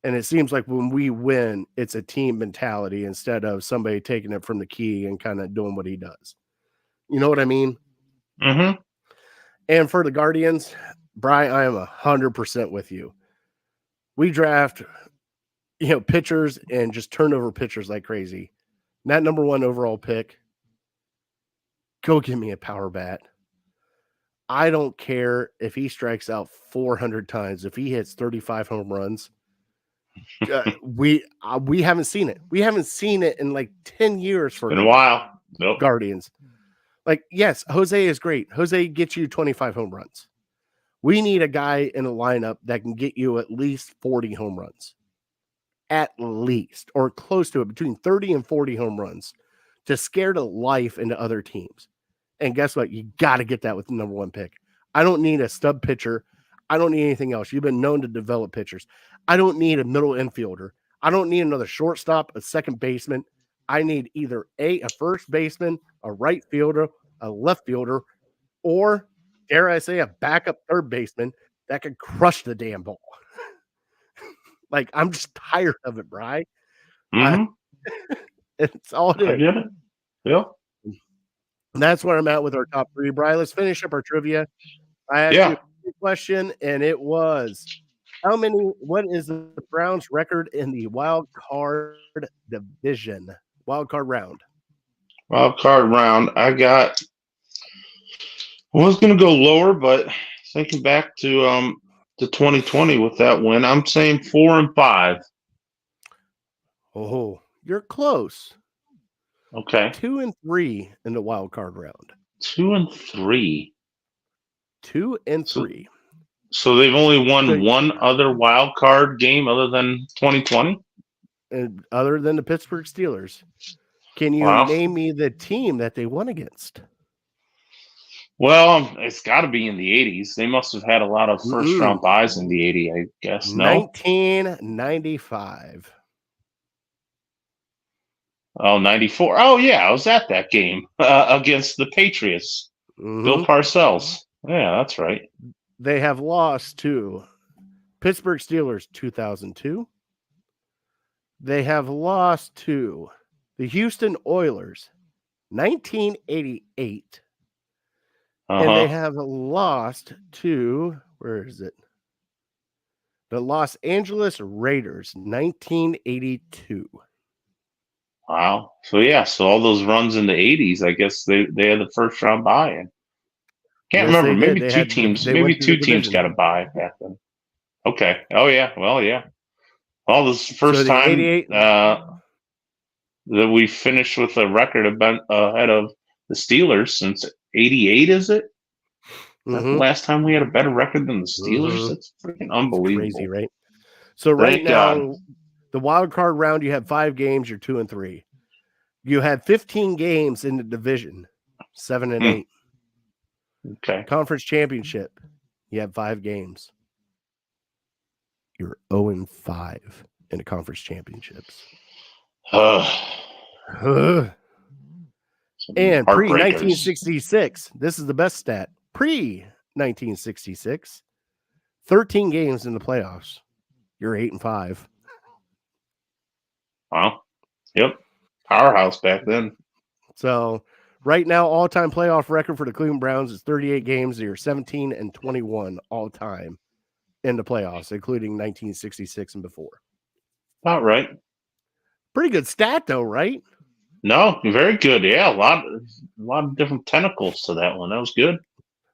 And it seems like when we win, it's a team mentality instead of somebody taking it from the key and kind of doing what he does. You know what I mean? Mm-hmm. And for the Guardians, Bri, I am 100% with you. We draft, pitchers and just turn over pitchers like crazy. That number 1 overall pick, go give me a power bat. I don't care if he strikes out 400 times. If he hits 35 home runs, we haven't seen it. We haven't seen it in like 10 years for in a while. Nope. Guardians. Like, yes, Jose is great. Jose gets you 25 home runs. We need a guy in a lineup that can get you at least 40 home runs. At least, or close to it, between 30 and 40 home runs to scare the life into other teams. And guess what? You got to get that with the number 1 pick. I don't need a stub pitcher. I don't need anything else. You've been known to develop pitchers. I don't need a middle infielder. I don't need another shortstop, a second baseman. I need either a first baseman, a right fielder, a left fielder, or, dare I say, a backup third baseman that can crush the damn ball. Like, I'm just tired of it, Bri. It's all it is. I get it. Yeah. And that's where I'm at with our top 3. Bri, let's finish up our trivia. I asked you a question, and it was, what is the Browns' record in the wild card division? Wild card round. Wild card round. I was going to go lower, but thinking back to 2020 with that win, I'm saying 4-5. Oh, you're close. Okay. 2-3 in the wild card round. 2-3. 2-3. So they've only won one other wild card game other than 2020? And other than the Pittsburgh Steelers. Can you name me the team that they won against? Well, it's got to be in the 80s. They must have had a lot of first-round buys in the 80s, I guess. No? 1995. Oh, 94. Oh, yeah, I was at that game against the Patriots. Bill Parcells. Yeah, that's right. They have lost to Pittsburgh Steelers 2002. They have lost to the Houston Oilers 1988. And they have lost to, where is it? The Los Angeles Raiders 1982. Wow. So all those runs in the 80s, I guess they had the first round buy-in. Can't remember. Maybe two teams got a buy back then. Okay. Oh yeah. Well, yeah. Well, this is the first time that we finished with a record ahead of the Steelers since 88, is it? That's the last time we had a better record than the Steelers? That's freaking unbelievable. It's crazy, right? So right now, the wild card round, you have 5 games, you're 2-3. You had 15 games in the division, 7-8. Okay. Conference championship, you have 5 games. You're 0-5 in the conference championships. And pre-1966, this is the best stat. Pre-1966, 13 games in the playoffs. You're 8-5. Wow. Yep. Powerhouse back then. So right now, all-time playoff record for the Cleveland Browns is 38 games. You're 17-21 all-time in the playoffs, including 1966 and before. About right. Pretty good stat, though, right? No, very good. Yeah, a lot of different tentacles to that one. That was good.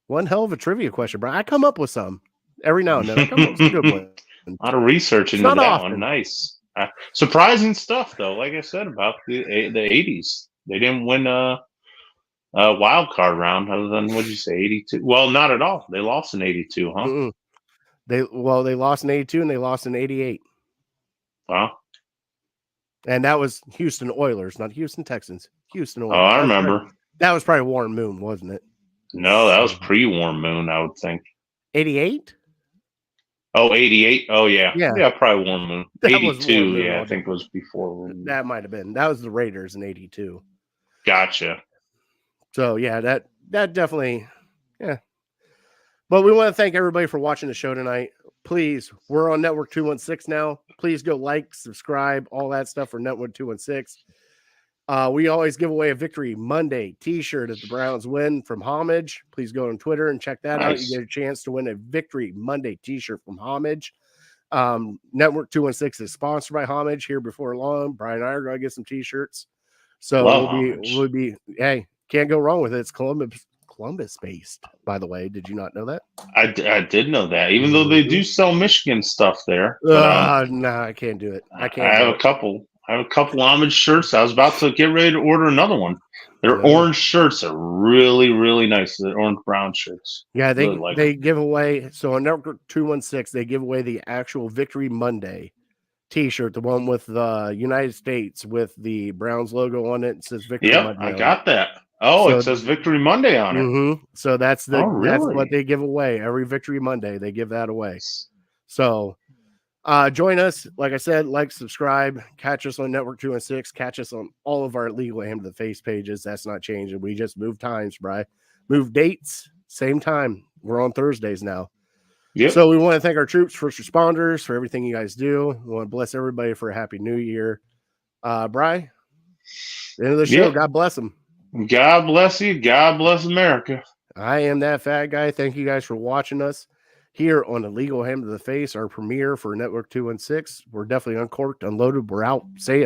One hell of a trivia question, bro. I come up with some every now and then. I come up with some good ones. A lot of research into that one. Nice. Surprising stuff, though. Like I said about the 80s, they didn't win a wild card round other than, what did you say, 82? Well, not at all. They lost in 82, huh? Mm-mm. They lost in 82 and they lost in 88. Wow. And that was Houston Oilers, not Houston Texans. Houston Oilers. Oh, I remember. That was probably Warren Moon, wasn't it? No, that was pre-Warren Moon, I would think. 88? Oh, 88? Oh, yeah. Yeah, probably Warren Moon. That 82, Moon, I think it was before Warren Moon. That might have been. That was the Raiders in 82. Gotcha. So, yeah, that definitely, yeah. But we want to thank everybody for watching the show tonight. Please, we're on Network 216 now. Please go like, subscribe, all that stuff for Network 216. We always give away a Victory Monday t-shirt if the Browns win from Homage. Please go on Twitter and check that out. You get a chance to win a Victory Monday t-shirt from Homage. Network 216 is sponsored by Homage here before long. Brian and I are going to get some t-shirts. So we'll be, hey, can't go wrong with it. It's Columbus based, by the way. Did you not know that? I did know that, even though they do sell Michigan stuff there. No, I can't do it. I have a couple homage shirts. I was about to get ready to order another one. Their orange shirts are really, really nice. Their orange brown shirts. Yeah, Really like they give away. So on Network 216, they give away the actual Victory Monday T-shirt, the one with the United States with the Browns logo on it. It says Victory Yep, Monday. I got that. Oh, So, it says Victory Monday on it. Mm-hmm. So that's Oh, really? that's what they give away every Victory Monday. They give that away. So join us. Like I said, like, subscribe, catch us on Network 216, catch us on all of our Illegal Ham to the Face pages. That's not changing. We just moved times, Bri. Move dates, same time. We're on Thursdays now. Yep. So we want to thank our troops, first responders, for everything you guys do. We want to bless everybody for a happy new year. Bri, the end of the show. Yep. God bless them. God bless you. God bless America. I am that fat guy. Thank you guys for watching us here on Illegal Ham to the Face, our premiere for Network 216. We're definitely uncorked, unloaded. We're out. Say it.